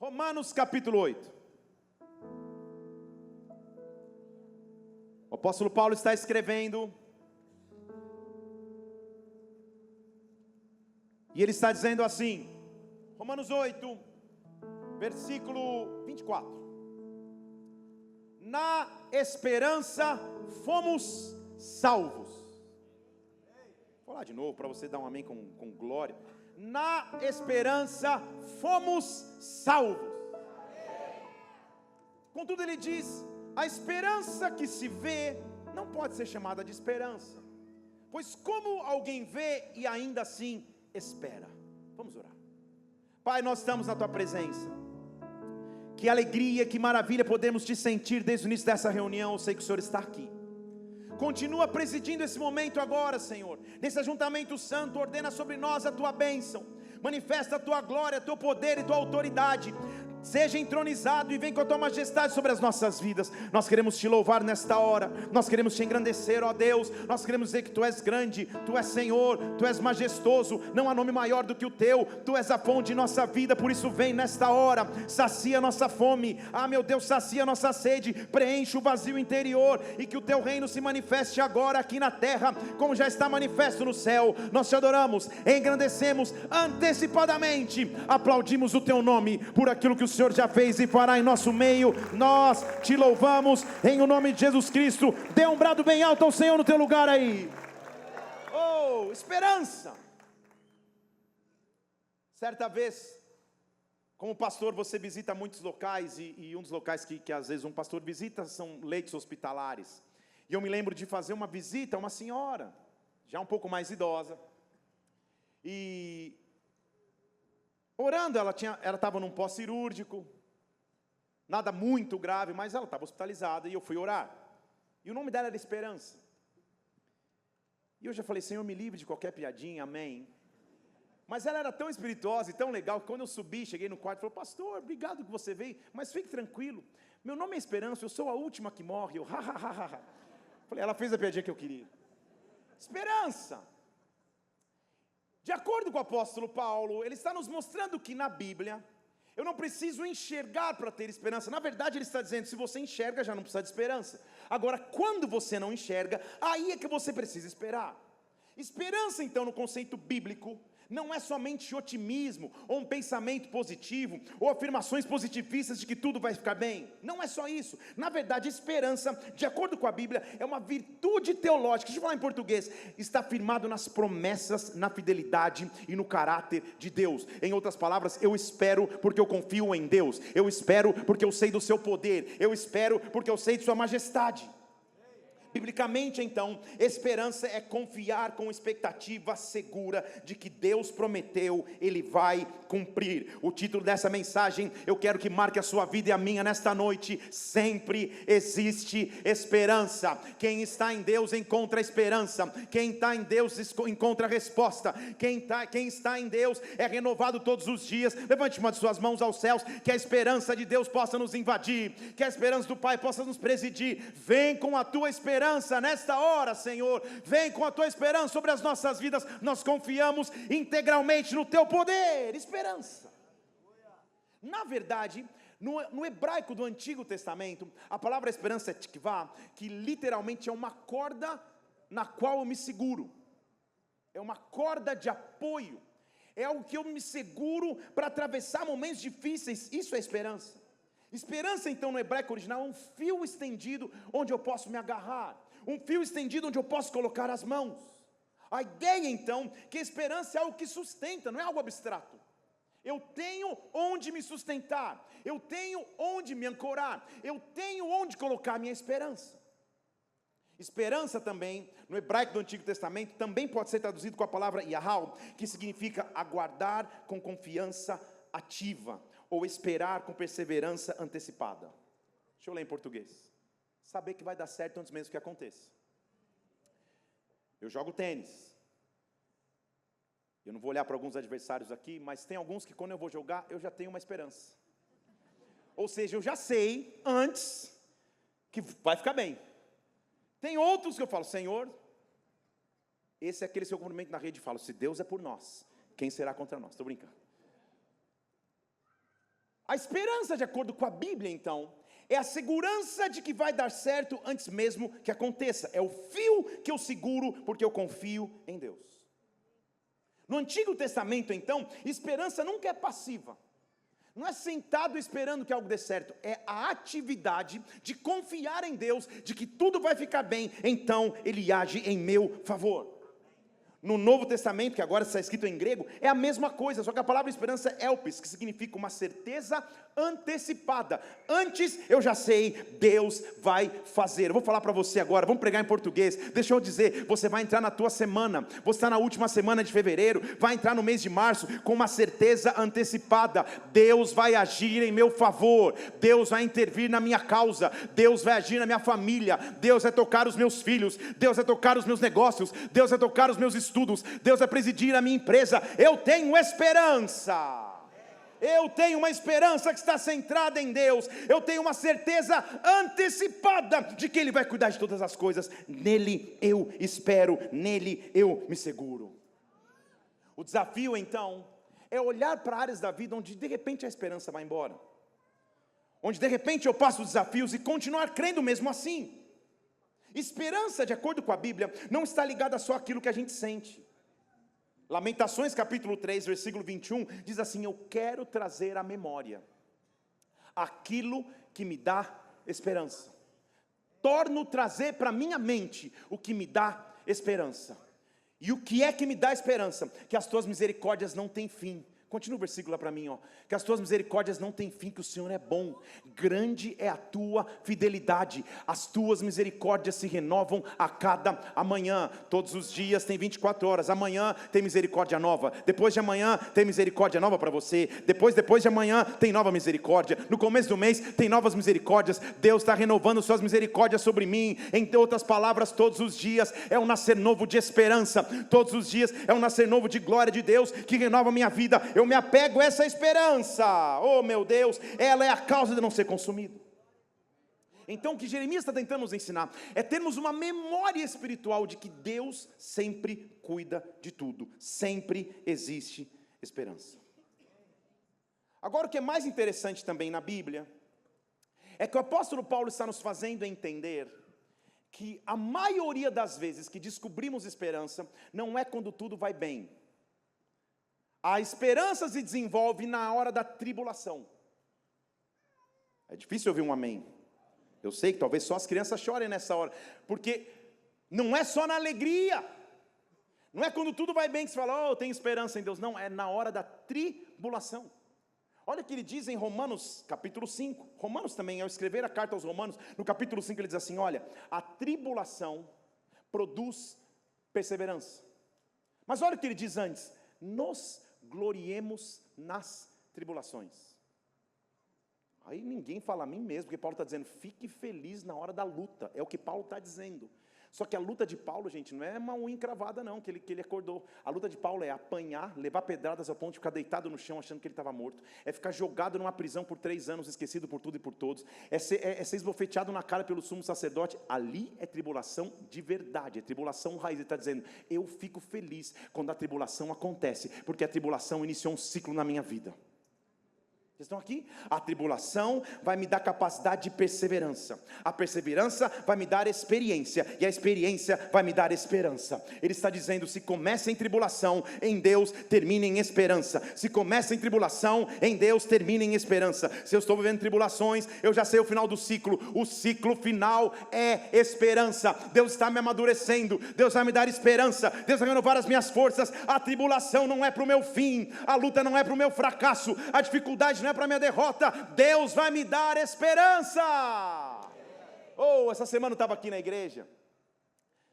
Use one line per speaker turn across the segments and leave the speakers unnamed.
Romanos capítulo 8. O apóstolo Paulo está escrevendo, e ele está dizendo assim, Romanos 8, versículo 24: na esperança fomos salvos. Vou falar de novo para você dar um amém com glória. Na esperança fomos salvos. Contudo ele diz, a esperança que se vê não pode ser chamada de esperança, pois como alguém vê e ainda assim espera? Vamos orar. Pai, nós estamos na tua presença. Que alegria, que maravilha podemos te sentir desde o início dessa reunião. Eu sei que o Senhor está aqui. Continua presidindo esse momento agora, Senhor. Nesse ajuntamento santo, ordena sobre nós a tua bênção. Manifesta a tua glória, teu poder e tua autoridade. Seja entronizado e vem com a tua majestade sobre as nossas vidas. Nós queremos te louvar nesta hora. Nós queremos te engrandecer, ó Deus. Nós queremos dizer que tu és grande, tu és Senhor, tu és majestoso. Não há nome maior do que o teu. Tu és a fonte de nossa vida. Por isso vem nesta hora, sacia nossa fome. Ah, meu Deus, sacia nossa sede. Preenche o vazio interior e que o teu reino se manifeste agora aqui na terra, como já está manifesto no céu. Nós te adoramos, engrandecemos antecipadamente. Aplaudimos o teu nome por aquilo que o Senhor já fez e fará em nosso meio. Nós te louvamos em o nome de Jesus Cristo. Dê um brado bem alto ao Senhor no teu lugar aí. Oh, esperança. Certa vez, como pastor, você visita muitos locais e um dos locais que às vezes um pastor visita são leitos hospitalares. E eu me lembro de fazer uma visita a uma senhora, já um pouco mais idosa, e orando, ela estava num pós-cirúrgico, nada muito grave, mas ela estava hospitalizada, e eu fui orar, e o nome dela era Esperança, e eu já falei, Senhor, me livre de qualquer piadinha, amém. Mas ela era tão espirituosa e tão legal, que quando eu subi, cheguei no quarto, falou, pastor, obrigado que você veio, mas fique tranquilo, meu nome é Esperança, eu sou a última que morre. Eu, falei, ela fez a piadinha que eu queria. Esperança. De acordo com o apóstolo Paulo, ele está nos mostrando que na Bíblia, eu não preciso enxergar para ter esperança. Na verdade ele está dizendo, se você enxerga já não precisa de esperança. Agora quando você não enxerga, aí é que você precisa esperar. Esperança então no conceito bíblico, não é somente otimismo, ou um pensamento positivo, ou afirmações positivistas de que tudo vai ficar bem. Não é só isso. Na verdade, esperança, de acordo com a Bíblia, é uma virtude teológica. Deixa eu falar em português. Está firmado nas promessas, na fidelidade e no caráter de Deus. Em outras palavras, eu espero porque eu confio em Deus. Eu espero porque eu sei do seu poder. Eu espero porque eu sei de sua majestade. Biblicamente então, esperança é confiar com expectativa segura de que Deus prometeu, Ele vai cumprir. O título dessa mensagem, eu quero que marque a sua vida e a minha nesta noite: sempre existe esperança. Quem está em Deus encontra esperança. Quem está em Deus encontra resposta. Quem está em Deus é renovado todos os dias. Levante uma de suas mãos aos céus, que a esperança de Deus possa nos invadir, que a esperança do Pai possa nos presidir. Vem com a tua esperança nesta hora, Senhor, vem com a tua esperança sobre as nossas vidas. Nós confiamos integralmente no teu poder. Esperança. Na verdade, no hebraico do Antigo Testamento, a palavra esperança é tikvá, que literalmente é uma corda na qual eu me seguro. É uma corda de apoio. É algo que eu me seguro para atravessar momentos difíceis. Isso é esperança. Esperança então no hebraico original é um fio estendido onde eu posso me agarrar, um fio estendido onde eu posso colocar as mãos. A ideia então que a esperança é algo que sustenta, não é algo abstrato. Eu tenho onde me sustentar, eu tenho onde me ancorar, eu tenho onde colocar minha esperança. Esperança também, no hebraico do Antigo Testamento, também pode ser traduzido com a palavra yahal, que significa aguardar com confiança ativa, ou esperar com perseverança antecipada. Deixa eu ler em português. Saber que vai dar certo antes mesmo que aconteça. Eu jogo tênis. Eu não vou olhar para alguns adversários aqui, mas tem alguns que quando eu vou jogar, eu já tenho uma esperança. Ou seja, eu já sei antes que vai ficar bem. Tem outros que eu falo, Senhor, esse é aquele seu cumprimento na rede e falo, se Deus é por nós, quem será contra nós? Estou brincando. A esperança, de acordo com a Bíblia, então, é a segurança de que vai dar certo antes mesmo que aconteça. É o fio que eu seguro porque eu confio em Deus. No Antigo Testamento, então, esperança nunca é passiva. Não é sentado esperando que algo dê certo. É a atividade de confiar em Deus, de que tudo vai ficar bem. Então Ele age em meu favor. No Novo Testamento, que agora está escrito em grego, é a mesma coisa, só que a palavra esperança é elpis, que significa uma certeza antecipada. Antes eu já sei, Deus vai fazer. Eu vou falar para você agora, vamos pregar em português. Deixa eu dizer, você vai entrar na tua semana, você está na última semana de fevereiro, vai entrar no mês de março com uma certeza antecipada. Deus vai agir em meu favor, Deus vai intervir na minha causa, Deus vai agir na minha família, Deus vai tocar os meus filhos, Deus vai tocar os meus negócios, Deus vai tocar os meus estudos, Deus vai presidir a minha empresa. Eu tenho esperança. Eu tenho uma esperança que está centrada em Deus. Eu tenho uma certeza antecipada de que Ele vai cuidar de todas as coisas. Nele eu espero, nele eu me seguro. O desafio então é olhar para áreas da vida onde de repente a esperança vai embora, onde de repente eu passo os desafios e continuar crendo mesmo assim. Esperança, de acordo com a Bíblia, não está ligada só àquilo que a gente sente. Lamentações capítulo 3, versículo 21, diz assim: eu quero trazer à memória aquilo que me dá esperança. Torno trazer para minha mente o que me dá esperança. E o que é que me dá esperança? Que as tuas misericórdias não têm fim. Continua o versículo lá para mim, ó. Que as tuas misericórdias não têm fim, que o Senhor é bom, grande é a tua fidelidade, as tuas misericórdias se renovam a cada amanhã. Todos os dias tem 24 horas, amanhã tem misericórdia nova, depois de amanhã tem misericórdia nova para você, depois de amanhã tem nova misericórdia, no começo do mês tem novas misericórdias. Deus está renovando suas misericórdias sobre mim. Em outras palavras, todos os dias é um nascer novo de esperança, todos os dias é um nascer novo de glória de Deus, que renova a minha vida. Eu me apego a essa esperança. Oh meu Deus, ela é a causa de não ser consumido. Então o que Jeremias está tentando nos ensinar é termos uma memória espiritual de que Deus sempre cuida de tudo, sempre existe esperança. Agora o que é mais interessante também na Bíblia é que o apóstolo Paulo está nos fazendo entender que a maioria das vezes que descobrimos esperança não é quando tudo vai bem. A esperança se desenvolve na hora da tribulação. É difícil ouvir um amém. Eu sei que talvez só as crianças chorem nessa hora, porque não é só na alegria, não é quando tudo vai bem que você fala, oh, eu tenho esperança em Deus. Não, é na hora da tribulação. Olha o que ele diz em Romanos capítulo 5. Romanos também, ao escrever a carta aos Romanos, no capítulo 5 ele diz assim, olha, a tribulação produz perseverança. Mas olha o que ele diz antes, nos gloriemos nas tribulações. Aí ninguém fala a mim mesmo, porque Paulo está dizendo, fique feliz na hora da luta, é o que Paulo está dizendo. Só que a luta de Paulo, gente, não é uma unha encravada não, que ele acordou. A luta de Paulo é apanhar, levar pedradas ao ponto de ficar deitado no chão achando que ele estava morto, é ficar jogado numa prisão por 3 anos, esquecido por tudo e por todos, é ser esbofeteado na cara pelo sumo sacerdote. Ali é tribulação de verdade, é tribulação raiz. Ele está dizendo, eu fico feliz quando a tribulação acontece, porque a tribulação iniciou um ciclo na minha vida. Vocês estão aqui? A tribulação vai me dar capacidade de perseverança, a perseverança vai me dar experiência, e a experiência vai me dar esperança. Ele está dizendo, se começa em tribulação, em Deus termina em esperança. Se começa em tribulação, em Deus termina em esperança. Se eu estou vivendo tribulações, eu já sei o final do ciclo. O ciclo final é esperança. Deus está me amadurecendo, Deus vai me dar esperança, Deus vai renovar as minhas forças. A tribulação não é para o meu fim, a luta não é para o meu fracasso, a dificuldade não é para minha derrota. Deus vai me dar esperança. Oh, essa semana eu estava aqui na igreja,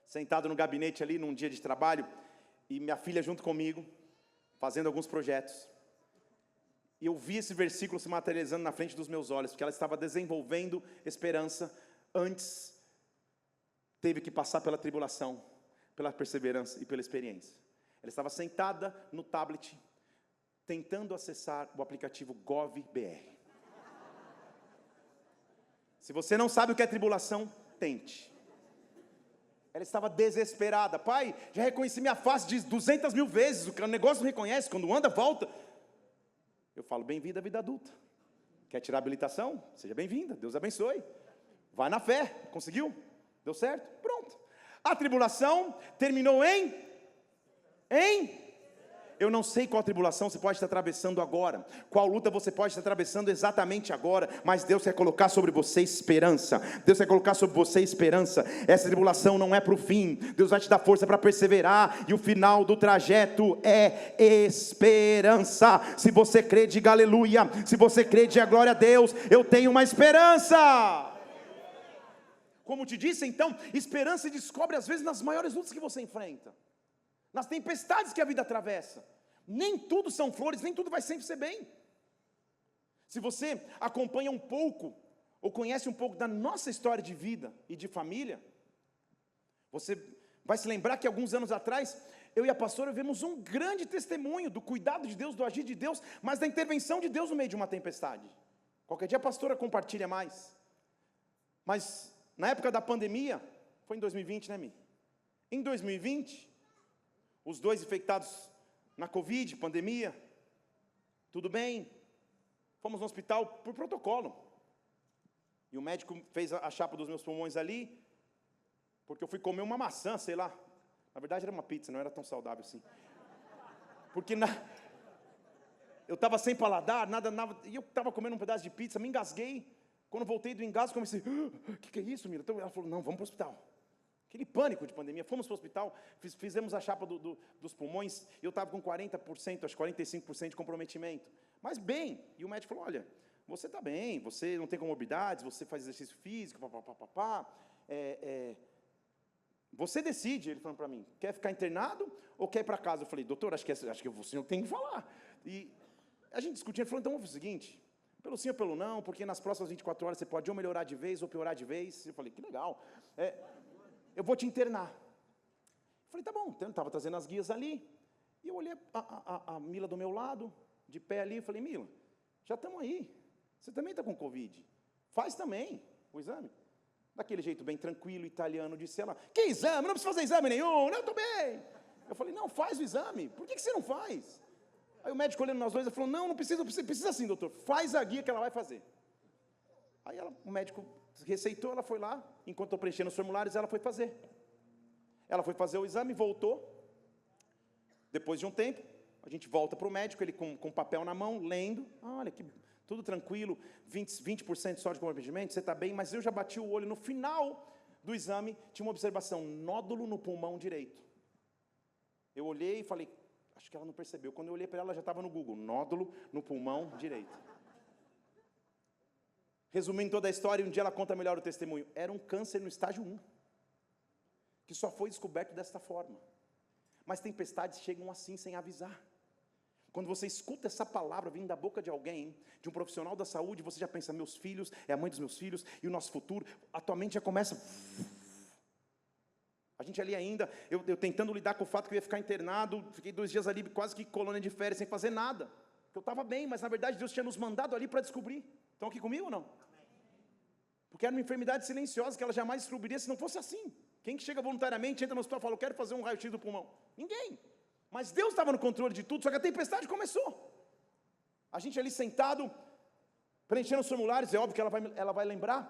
sentado no gabinete ali, num dia de trabalho, e minha filha junto comigo, fazendo alguns projetos, e eu vi esse versículo se materializando na frente dos meus olhos, porque ela estava desenvolvendo esperança, antes teve que passar pela tribulação, pela perseverança e pela experiência. Ela estava sentada no tablet, tentando acessar o aplicativo GovBR. Se você não sabe o que é tribulação, tente. Ela estava desesperada. Pai, já reconheci minha face de 200 mil vezes, o negócio não reconhece, quando anda, volta. Eu falo, bem-vindo à vida adulta. Quer tirar a habilitação? Seja bem-vinda, Deus abençoe. Vai na fé, conseguiu? Deu certo? Pronto. A tribulação terminou em? Eu não sei qual tribulação você pode estar atravessando agora, qual luta você pode estar atravessando exatamente agora, mas Deus quer colocar sobre você esperança. Deus quer colocar sobre você esperança. Essa tribulação não é para o fim. Deus vai te dar força para perseverar, e o final do trajeto é esperança. Se você crê, diga aleluia. Se você crê, diga glória a Deus. Eu tenho uma esperança. Como te disse, então, esperança se descobre às vezes nas maiores lutas que você enfrenta, nas tempestades que a vida atravessa. Nem tudo são flores, nem tudo vai sempre ser bem. Se você acompanha um pouco, ou conhece um pouco da nossa história de vida e de família, você vai se lembrar que alguns anos atrás, eu e a pastora vimos um grande testemunho do cuidado de Deus, do agir de Deus, mas da intervenção de Deus no meio de uma tempestade. Qualquer dia a pastora compartilha mais. Mas na época da pandemia, foi em 2020, né, Mi? Em 2020, os 2 infectados na Covid, pandemia, tudo bem, fomos no hospital por protocolo, e o médico fez a chapa dos meus pulmões ali, porque eu fui comer uma maçã, sei lá, na verdade era uma pizza, não era tão saudável assim, porque eu estava sem paladar, nada, e eu estava comendo um pedaço de pizza, me engasguei. Quando voltei do engasgo, comecei, o que é isso, Mila? Então ela falou, não, vamos para o hospital. Aquele pânico de pandemia, fomos para o hospital, fizemos a chapa dos pulmões, eu estava com 40%, acho 45% de comprometimento, mas bem, e o médico falou, olha, você está bem, você não tem comorbidades, você faz exercício físico, você decide, ele falou para mim, quer ficar internado ou quer ir para casa? Eu falei, doutor, acho que você não tem que falar, e a gente discutindo, ele falou, então vamos fazer o seguinte, pelo sim ou pelo não, porque nas próximas 24 horas você pode ou melhorar de vez ou piorar de vez. Eu falei, que legal, eu vou te internar. Eu falei, tá bom, então eu estava trazendo as guias ali, e eu olhei a Mila do meu lado, de pé ali, e falei, Mila, já estamos aí, você também está com Covid, faz também o exame. Daquele jeito bem tranquilo, italiano, disse ela, que exame? Não precisa fazer exame nenhum, não, eu estou bem. Eu falei, não, faz o exame, por que você não faz? Aí o médico olhando nós dois, ele falou, não precisa sim, doutor, faz a guia que ela vai fazer. Aí o médico receitou, ela foi lá, enquanto eu preenchendo os formulários, ela foi fazer. Ela foi fazer o exame, voltou. Depois de um tempo, a gente volta para o médico, ele com papel na mão, lendo, olha, que tudo tranquilo, 20% só de comprometimento, você está bem, mas eu já bati o olho, no final do exame, tinha uma observação, nódulo no pulmão direito. Eu olhei e falei, acho que ela não percebeu. Quando eu olhei para ela, já estava no Google, nódulo no pulmão direito. Resumindo toda a história, um dia ela conta melhor o testemunho. Era um câncer no estágio 1, que só foi descoberto desta forma. Mas tempestades chegam assim, sem avisar. Quando você escuta essa palavra vindo da boca de alguém, de um profissional da saúde, você já pensa, meus filhos, é a mãe dos meus filhos, e o nosso futuro, a tua mente já começa... A gente ali ainda, eu tentando lidar com o fato que eu ia ficar internado, fiquei 2 dias ali, quase que colônia de férias, sem fazer nada. Porque eu estava bem, mas na verdade Deus tinha nos mandado ali para descobrir. Estão aqui comigo ou não? Porque era uma enfermidade silenciosa que ela jamais descobriria se não fosse assim. Quem que chega voluntariamente, entra no hospital e fala, eu quero fazer um raio-x do pulmão? Ninguém. Mas Deus estava no controle de tudo, só que a tempestade começou. A gente ali sentado, preenchendo os formulários, é óbvio que ela vai lembrar.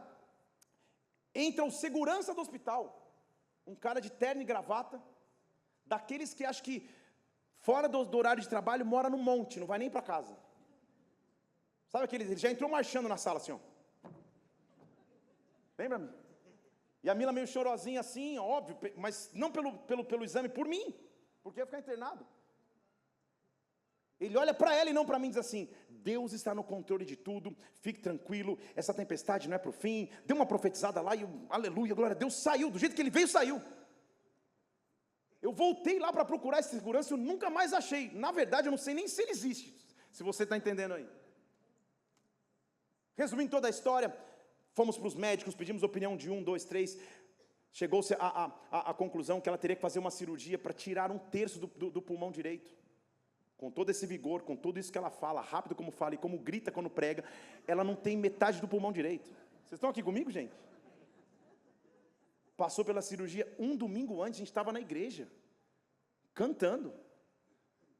Entra o segurança do hospital, um cara de terno e gravata, daqueles que acho que, fora do horário de trabalho, mora no monte, não vai nem para casa. Sabe aquele, ele já entrou marchando na sala assim, ó. Lembra-me? E a Mila meio chorosinha assim, óbvio, mas não pelo exame, por mim, porque ia ficar internado. Ele olha para ela e não para mim e diz assim, Deus está no controle de tudo, fique tranquilo, essa tempestade não é para o fim, deu uma profetizada lá e aleluia, glória a Deus, saiu, do jeito que ele veio, saiu. Eu voltei lá para procurar esse segurança, eu nunca mais achei, na verdade eu não sei nem se ele existe, se você está entendendo aí. Resumindo toda a história, fomos para os médicos, pedimos opinião de 1, 2, 3, chegou-se à conclusão que ela teria que fazer uma cirurgia para tirar 1/3 do pulmão direito. Com todo esse vigor, com tudo isso que ela fala, rápido como fala e como grita quando prega, ela não tem metade do pulmão direito. Vocês estão aqui comigo, gente? Passou pela cirurgia um domingo antes, a gente estava na igreja, cantando,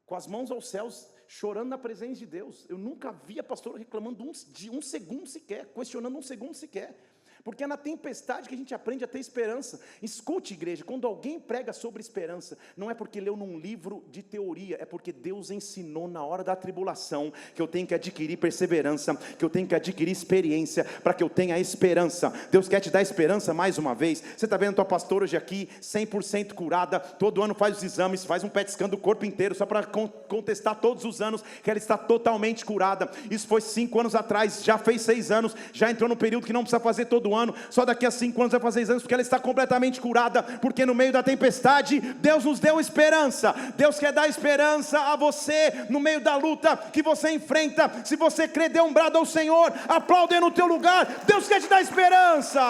com as mãos aos céus, chorando na presença de Deus. Eu nunca vi a pastora reclamando de um segundo sequer, questionando um segundo sequer. Porque é na tempestade que a gente aprende a ter esperança. Escute, igreja, quando alguém prega sobre esperança, não é porque leu num livro de teoria, é porque Deus ensinou na hora da tribulação, que eu tenho que adquirir perseverança, que eu tenho que adquirir experiência, para que eu tenha esperança. Deus quer te dar esperança mais uma vez. Você está vendo a tua pastora hoje aqui, 100% curada, todo ano faz os exames, faz um PET scan do corpo inteiro, só para contestar todos os anos, que ela está totalmente curada. Isso foi 5 anos atrás, já fez 6 anos, já entrou no período que não precisa fazer todo ano, só daqui a 5 anos vai fazer 6 anos, porque ela está completamente curada, porque no meio da tempestade, Deus nos deu esperança. Deus quer dar esperança a você, no meio da luta que você enfrenta. Se você crê, dê um brado ao Senhor, aplaude no teu lugar. Deus quer te dar esperança.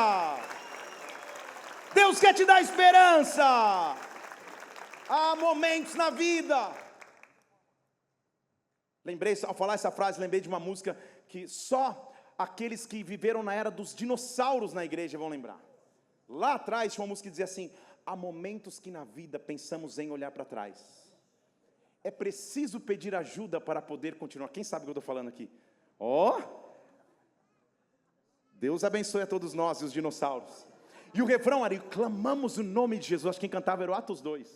Deus quer te dar esperança. Há momentos na vida. Lembrei, ao falar essa frase, lembrei de uma música que só aqueles que viveram na era dos dinossauros na igreja vão lembrar. Lá atrás tinha uma música que dizia assim: há momentos que na vida pensamos em olhar para trás. É preciso pedir ajuda para poder continuar. Quem sabe o que eu estou falando aqui? Deus abençoe a todos nós e os dinossauros. E o refrão era: clamamos o nome de Jesus. Acho que quem cantava era o Atos 2,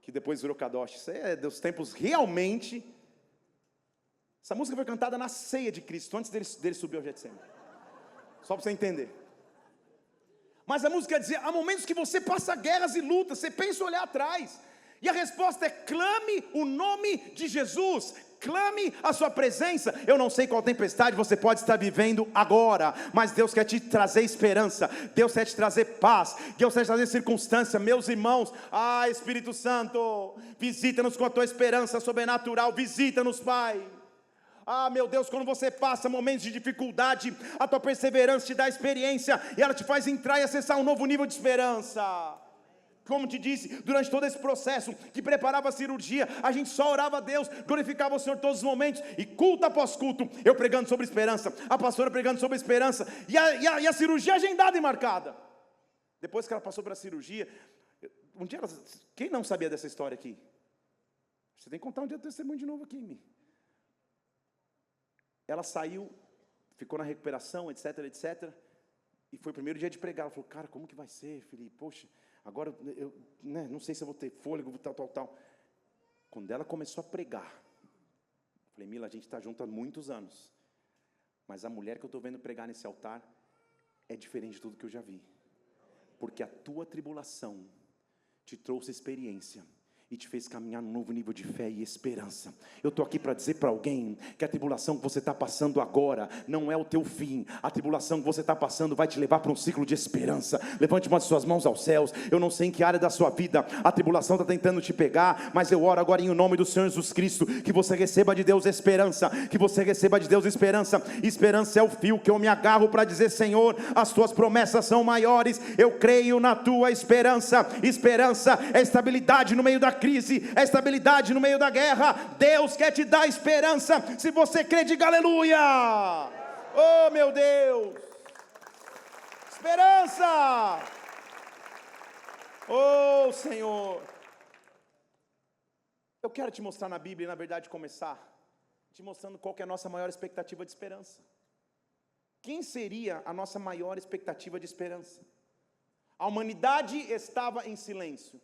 que depois virou Kadosh. Isso é dos tempos realmente. Essa música foi cantada na ceia de Cristo, antes dele subir ao Getsemane. Só para você entender. Mas a música dizia: há momentos que você passa guerras e lutas, você pensa olhar atrás. E a resposta é: clame o nome de Jesus. Clame a sua presença. Eu não sei qual tempestade você pode estar vivendo agora, mas Deus quer te trazer esperança. Deus quer te trazer paz. Deus quer te trazer circunstância. Meus irmãos, Espírito Santo, visita-nos com a tua esperança sobrenatural. Visita-nos, Pai. Meu Deus, quando você passa momentos de dificuldade, a tua perseverança te dá experiência, e ela te faz entrar e acessar um novo nível de esperança. Como te disse, durante todo esse processo que preparava a cirurgia, a gente só orava a Deus, glorificava o Senhor todos os momentos, e culto após culto, eu pregando sobre esperança, a pastora pregando sobre esperança, e a cirurgia agendada e marcada. Depois que ela passou pela cirurgia, um dia quem não sabia dessa história aqui? Você tem que contar um dia do testemunho de novo aqui em mim. Ela saiu, ficou na recuperação, etc, etc. E foi o primeiro dia de pregar. Ela falou: cara, como que vai ser, Felipe? Poxa, agora eu não sei se eu vou ter fôlego, tal. Quando ela começou a pregar, eu falei: Mila, a gente está junto há muitos anos, mas a mulher que eu estou vendo pregar nesse altar é diferente de tudo que eu já vi. Porque a tua tribulação te trouxe experiência e te fez caminhar num novo nível de fé e esperança. Eu estou aqui para dizer para alguém que a tribulação que você está passando agora não é o teu fim. A tribulação que você está passando vai te levar para um ciclo de esperança. Levante uma de suas mãos aos céus. Eu não sei em que área da sua vida a tribulação está tentando te pegar, mas eu oro agora em nome do Senhor Jesus Cristo, que você receba de Deus esperança, que você receba de Deus esperança. Esperança é o fio que eu me agarro para dizer: Senhor, as tuas promessas são maiores, eu creio na tua esperança. Esperança é estabilidade no meio da crise, é estabilidade no meio da guerra. Deus quer te dar esperança. Se você crê, diga aleluia. Oh, meu Deus, esperança. Oh, Senhor, eu quero te mostrar na Bíblia, na verdade começar te mostrando qual que é a nossa maior expectativa de esperança. Quem seria a nossa maior expectativa de esperança? A humanidade estava em silêncio,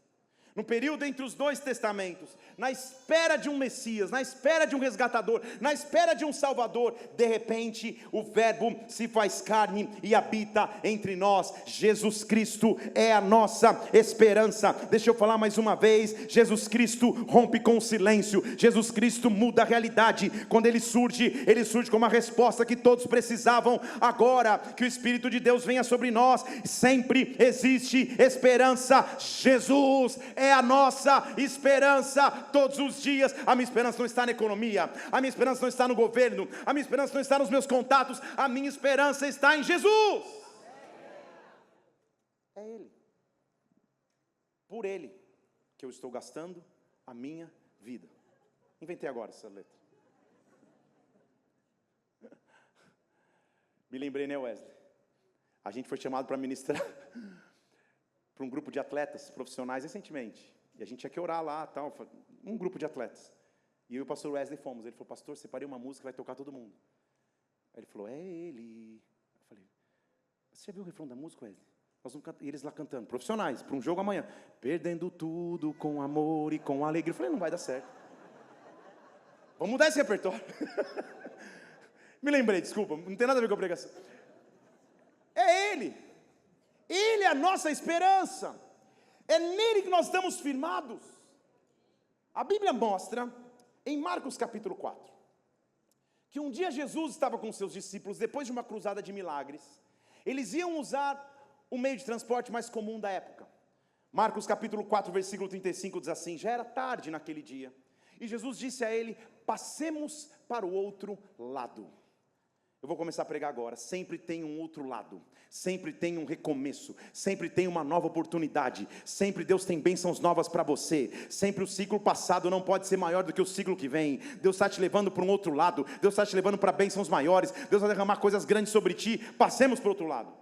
no período entre os dois testamentos, na espera de um Messias, na espera de um resgatador, na espera de um Salvador. De repente o verbo se faz carne e habita entre nós. Jesus Cristo é a nossa esperança. Deixa eu falar mais uma vez: Jesus Cristo rompe com o silêncio. Jesus Cristo muda a realidade. Quando Ele surge como a resposta que todos precisavam. Agora que o Espírito de Deus venha sobre nós, sempre existe esperança. Jesus é a nossa esperança todos os dias. A minha esperança não está na economia, a minha esperança não está no governo, a minha esperança não está nos meus contatos, a minha esperança está em Jesus. É Ele, por Ele que eu estou gastando a minha vida. Inventei agora essa letra. Me lembrei, né, Wesley? A gente foi chamado para ministrar para um grupo de atletas profissionais recentemente, e a gente tinha que orar lá, tal, um grupo de atletas, E eu e o pastor Wesley fomos. Ele falou, pastor, separei uma música que vai tocar todo mundo. Aí ele falou, é ele. Eu falei, você já viu o refrão da música, Wesley? E eles lá cantando, profissionais, para um jogo amanhã. Perdendo tudo com amor e com alegria. Eu falei, não vai dar certo. Vamos mudar esse repertório. Me lembrei, desculpa, não tem nada a ver com a pregação. É Ele. Ele é a nossa esperança. É nele que nós estamos firmados. A Bíblia mostra, em Marcos capítulo 4, que um dia Jesus estava com seus discípulos, depois de uma cruzada de milagres. Eles iam usar o meio de transporte mais comum da época. Marcos capítulo 4, versículo 35 diz assim, já era tarde naquele dia, e Jesus disse a ele, passemos para o outro lado. Eu vou começar a pregar agora. Sempre tem um outro lado, sempre tem um recomeço, sempre tem uma nova oportunidade, sempre Deus tem bênçãos novas para você, sempre o ciclo passado não pode ser maior do que o ciclo que vem. Deus está te levando para um outro lado, Deus está te levando para bênçãos maiores, Deus vai derramar coisas grandes sobre ti. Passemos para o outro lado.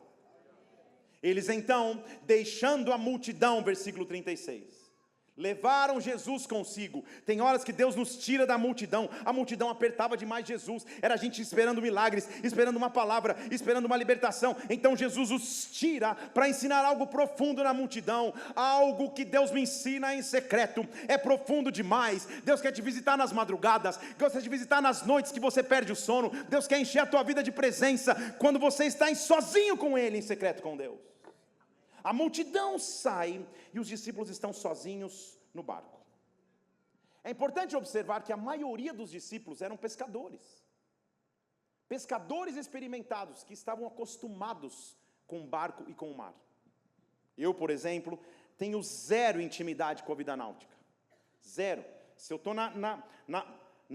Eles então, deixando a multidão, versículo 36, levaram Jesus consigo. Tem horas que Deus nos tira da multidão. A multidão apertava demais Jesus. Era a gente esperando milagres, esperando uma palavra, esperando uma libertação. Então Jesus os tira para ensinar algo profundo na multidão. Algo que Deus me ensina em secreto. É profundo demais. Deus quer te visitar nas madrugadas. Deus quer te visitar nas noites que você perde o sono. Deus quer encher a tua vida de presença quando você está sozinho com Ele, em secreto com Deus. A multidão sai e os discípulos estão sozinhos no barco. É importante observar que a maioria dos discípulos eram pescadores. Pescadores experimentados que estavam acostumados com o barco e com o mar. Eu, por exemplo, tenho zero intimidade com a vida náutica. Zero. Se eu estou na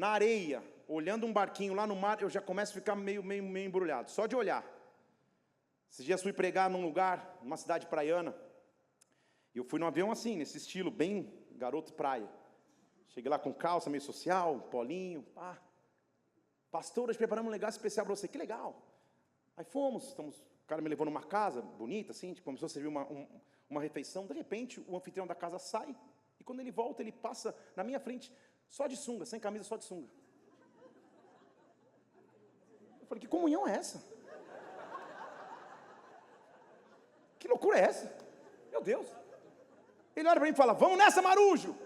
areia, olhando um barquinho lá no mar, eu já começo a ficar meio embrulhado, só de olhar. Esses dias fui pregar num lugar, numa cidade praiana, e eu fui num avião assim, nesse estilo, bem garoto praia. Cheguei lá com calça, meio social, polinho, pá. Pastor, nós preparamos um negócio especial para você, que legal. Aí fomos, o cara me levou numa casa bonita, assim, a gente começou a servir uma refeição. De repente, o anfitrião da casa sai, e quando ele volta, ele passa na minha frente, só de sunga, sem camisa, só de sunga. Eu falei, que comunhão é essa? Que loucura é essa? Meu Deus. Ele olha para mim e fala, vamos nessa, marujo.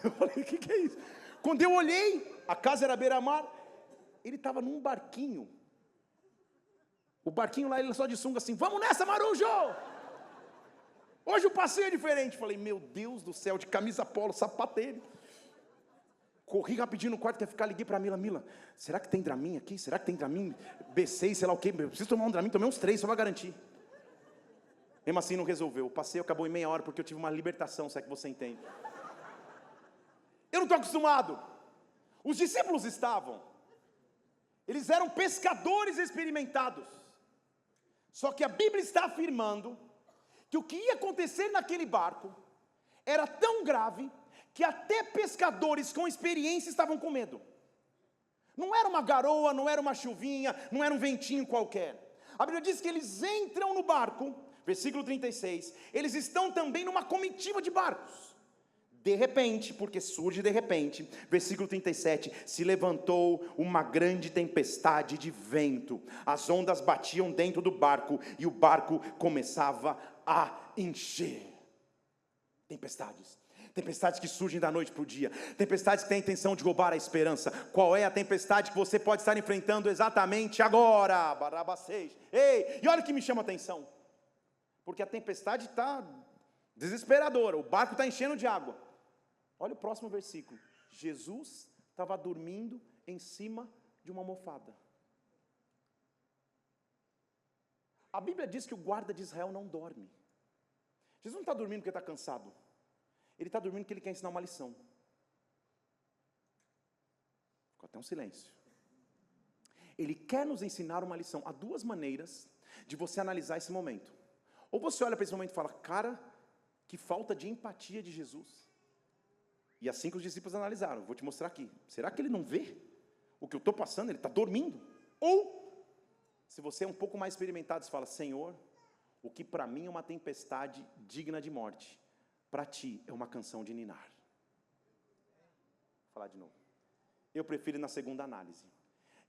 Eu falei, o que é isso? Quando eu olhei, a casa era beira-mar, ele estava num barquinho. O barquinho lá, ele só de sunga assim, vamos nessa, marujo. Hoje o passeio é diferente. Eu falei, meu Deus do céu, de camisa polo, sapateiro. Corri rapidinho no quarto, quer ficar, liguei para a Mila, será que tem Dramin aqui? Será que tem Dramin B6, sei lá o quê? Eu preciso tomar um Dramin, tomei uns 3, só para garantir. Mesmo assim não resolveu, o passeio acabou em meia hora, porque eu tive uma libertação, se é que você entende. Eu não estou acostumado. Os discípulos estavam, eles eram pescadores experimentados. Só que a Bíblia está afirmando que o que ia acontecer naquele barco era tão grave que até pescadores com experiência estavam com medo. Não era uma garoa, não era uma chuvinha, não era um ventinho qualquer. A Bíblia diz que eles entram no barco, versículo 36, eles estão também numa comitiva de barcos. De repente, porque surge de repente, versículo 37, se levantou uma grande tempestade de vento, as ondas batiam dentro do barco, e o barco começava a encher. Tempestades que surgem da noite para o dia, tempestades que têm a intenção de roubar a esperança. Qual é a tempestade que você pode estar enfrentando exatamente agora? Barabacês. Ei, e olha o que me chama a atenção, porque a tempestade está desesperadora, o barco está enchendo de água. Olha o próximo versículo. Jesus estava dormindo em cima de uma almofada. A Bíblia diz que o guarda de Israel não dorme. Jesus não está dormindo porque está cansado. Ele está dormindo porque ele quer ensinar uma lição. Ficou até um silêncio. Ele quer nos ensinar uma lição. Há duas maneiras de você analisar esse momento. Ou você olha para esse momento e fala, cara, que falta de empatia de Jesus. E assim que os discípulos analisaram, vou te mostrar aqui. Será que ele não vê o que eu estou passando? Ele está dormindo. Ou, se você é um pouco mais experimentado, você fala, Senhor, o que para mim é uma tempestade digna de morte, para ti é uma canção de ninar. falar de novo. Eu prefiro ir na segunda análise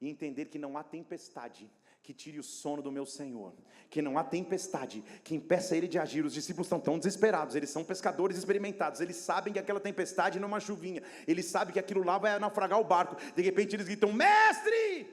e entender que não há tempestade que tire o sono do meu Senhor, que não há tempestade que impeça Ele de agir. Os discípulos estão tão desesperados, eles são pescadores experimentados, eles sabem que aquela tempestade não é uma chuvinha, eles sabem que aquilo lá vai naufragar o barco. De repente eles gritam: mestre,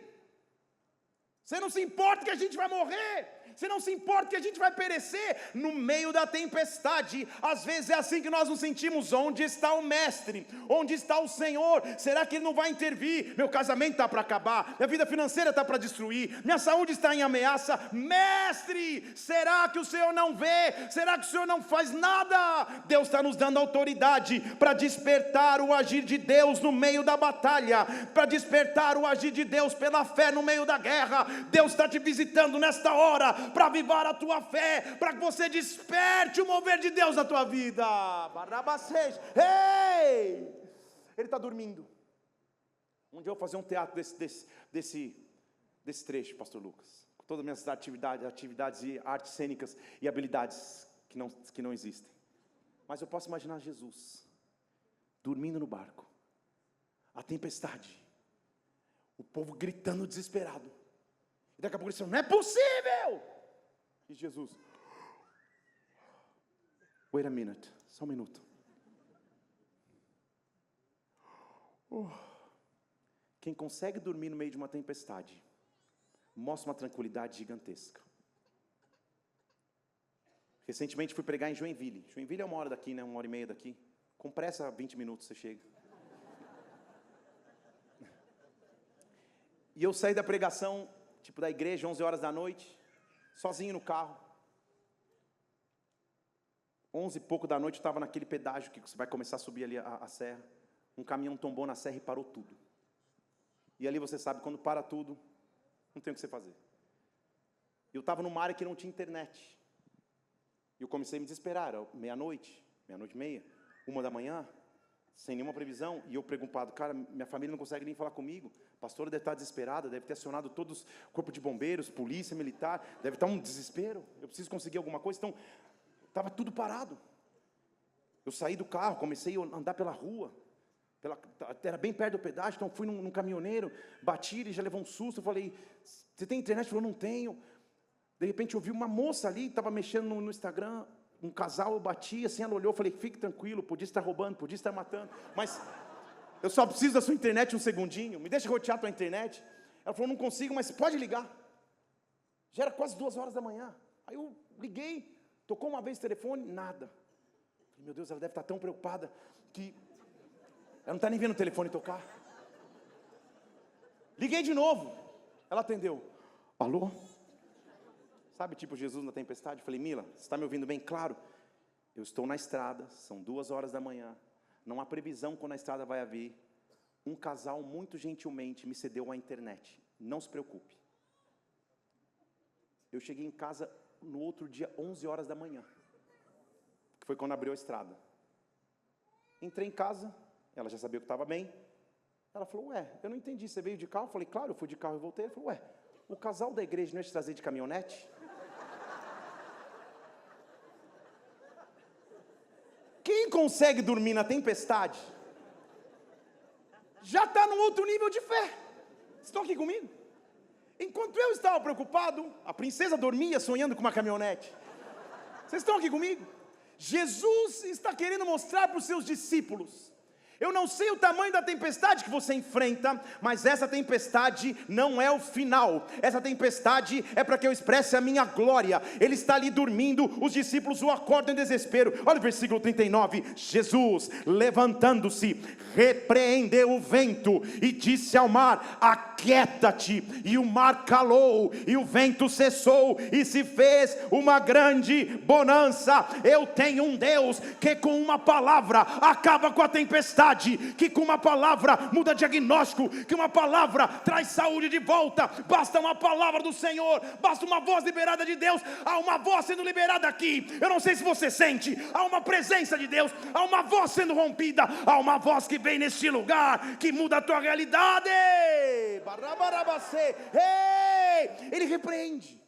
você não se importa que a gente vai morrer? Você não se importa que a gente vai perecer no meio da tempestade? Às vezes é assim que nós nos sentimos. Onde está o mestre? Onde está o Senhor? Será que Ele não vai intervir? Meu casamento está para acabar, minha vida financeira está para destruir, minha saúde está em ameaça. Mestre, será que o Senhor não vê? Será que o Senhor não faz nada? Deus está nos dando autoridade para despertar o agir de Deus no meio da batalha, para despertar o agir de Deus pela fé no meio da guerra. Deus está te visitando nesta hora para avivar a tua fé, para que você desperte o mover de Deus na tua vida. Ei! Ele está dormindo. Um dia eu vou fazer um teatro desse trecho, pastor Lucas, com todas as minhas atividades e artes cênicas e habilidades que não existem. Mas eu posso imaginar Jesus dormindo no barco, a tempestade, o povo gritando desesperado, e daqui a pouco eles falam: não é possível! E Jesus: wait a minute, só um minuto. Quem consegue dormir no meio de uma tempestade mostra uma tranquilidade gigantesca. Recentemente fui pregar em Joinville. Joinville é 1 hora daqui, né? 1h30 daqui. Com pressa, 20 minutos você chega. E eu saí da pregação, tipo da igreja, 11 horas da noite, sozinho no carro. 11 e pouco da noite eu estava naquele pedágio que você vai começar a subir ali a serra. Um caminhão tombou na serra e parou tudo. E ali você sabe, quando para tudo, não tem o que você fazer. Eu estava numa área que não tinha internet. E eu comecei a me desesperar. Era meia-noite e meia, 1 da manhã, sem nenhuma previsão. E eu preocupado: cara, minha família não consegue nem falar comigo. A pastora deve estar desesperada, deve ter acionado todos, corpo de bombeiros, polícia militar, deve estar um desespero. Eu preciso conseguir alguma coisa. Então, estava tudo parado. Eu saí do carro, comecei a andar pela rua. Era bem perto do pedágio, então fui num caminhoneiro, bati, ele já levou um susto. Eu falei: você tem internet? Ele falou: não tenho. De repente eu vi uma moça ali, estava mexendo no Instagram, um casal, eu bati, assim, ela olhou, eu falei: fique tranquilo, podia estar roubando, podia estar matando, mas eu só preciso da sua internet um segundinho, me deixa rotear a tua internet. Ela falou: não consigo, mas pode ligar. Já era quase 2 horas da manhã. Aí eu liguei, tocou uma vez o telefone, nada. Falei: meu Deus, ela deve estar tão preocupada que ela não está nem vendo o telefone tocar. Liguei de novo, ela atendeu. Alô? Sabe, tipo Jesus na tempestade? Eu falei: Mila, você está me ouvindo bem? Claro. Eu estou na estrada, são 2 horas da manhã, não há previsão quando a estrada vai haver. Um casal muito gentilmente me cedeu a internet, não se preocupe. Eu cheguei em casa no outro dia, 11 horas da manhã, que foi quando abriu a estrada. Entrei em casa, ela já sabia que estava bem. Ela falou: ué, eu não entendi, você veio de carro? Eu falei: claro, eu fui de carro e voltei. Ela falou: ué, o casal da igreja não ia te trazer de caminhonete? Quem consegue dormir na tempestade já está num outro nível de fé. Vocês estão aqui comigo? Enquanto eu estava preocupado, a princesa dormia sonhando com uma caminhonete. Vocês estão aqui comigo? Jesus está querendo mostrar para os seus discípulos: eu não sei o tamanho da tempestade que você enfrenta, mas essa tempestade não é o final. Essa tempestade é para que eu expresse a minha glória. Ele está ali dormindo, os discípulos o acordam em desespero. Olha o versículo 39. Jesus, levantando-se, repreendeu o vento e disse ao mar: aquieta-te. E o mar calou, e o vento cessou, e se fez uma grande bonança. Eu tenho um Deus que com uma palavra acaba com a tempestade, que com uma palavra muda diagnóstico, que uma palavra traz saúde de volta. Basta uma palavra do Senhor, basta uma voz liberada de Deus. Há uma voz sendo liberada aqui. Eu não sei se você sente, há uma presença de Deus, há uma voz sendo rompida, há uma voz que vem neste lugar, que muda a tua realidade. Ele repreende,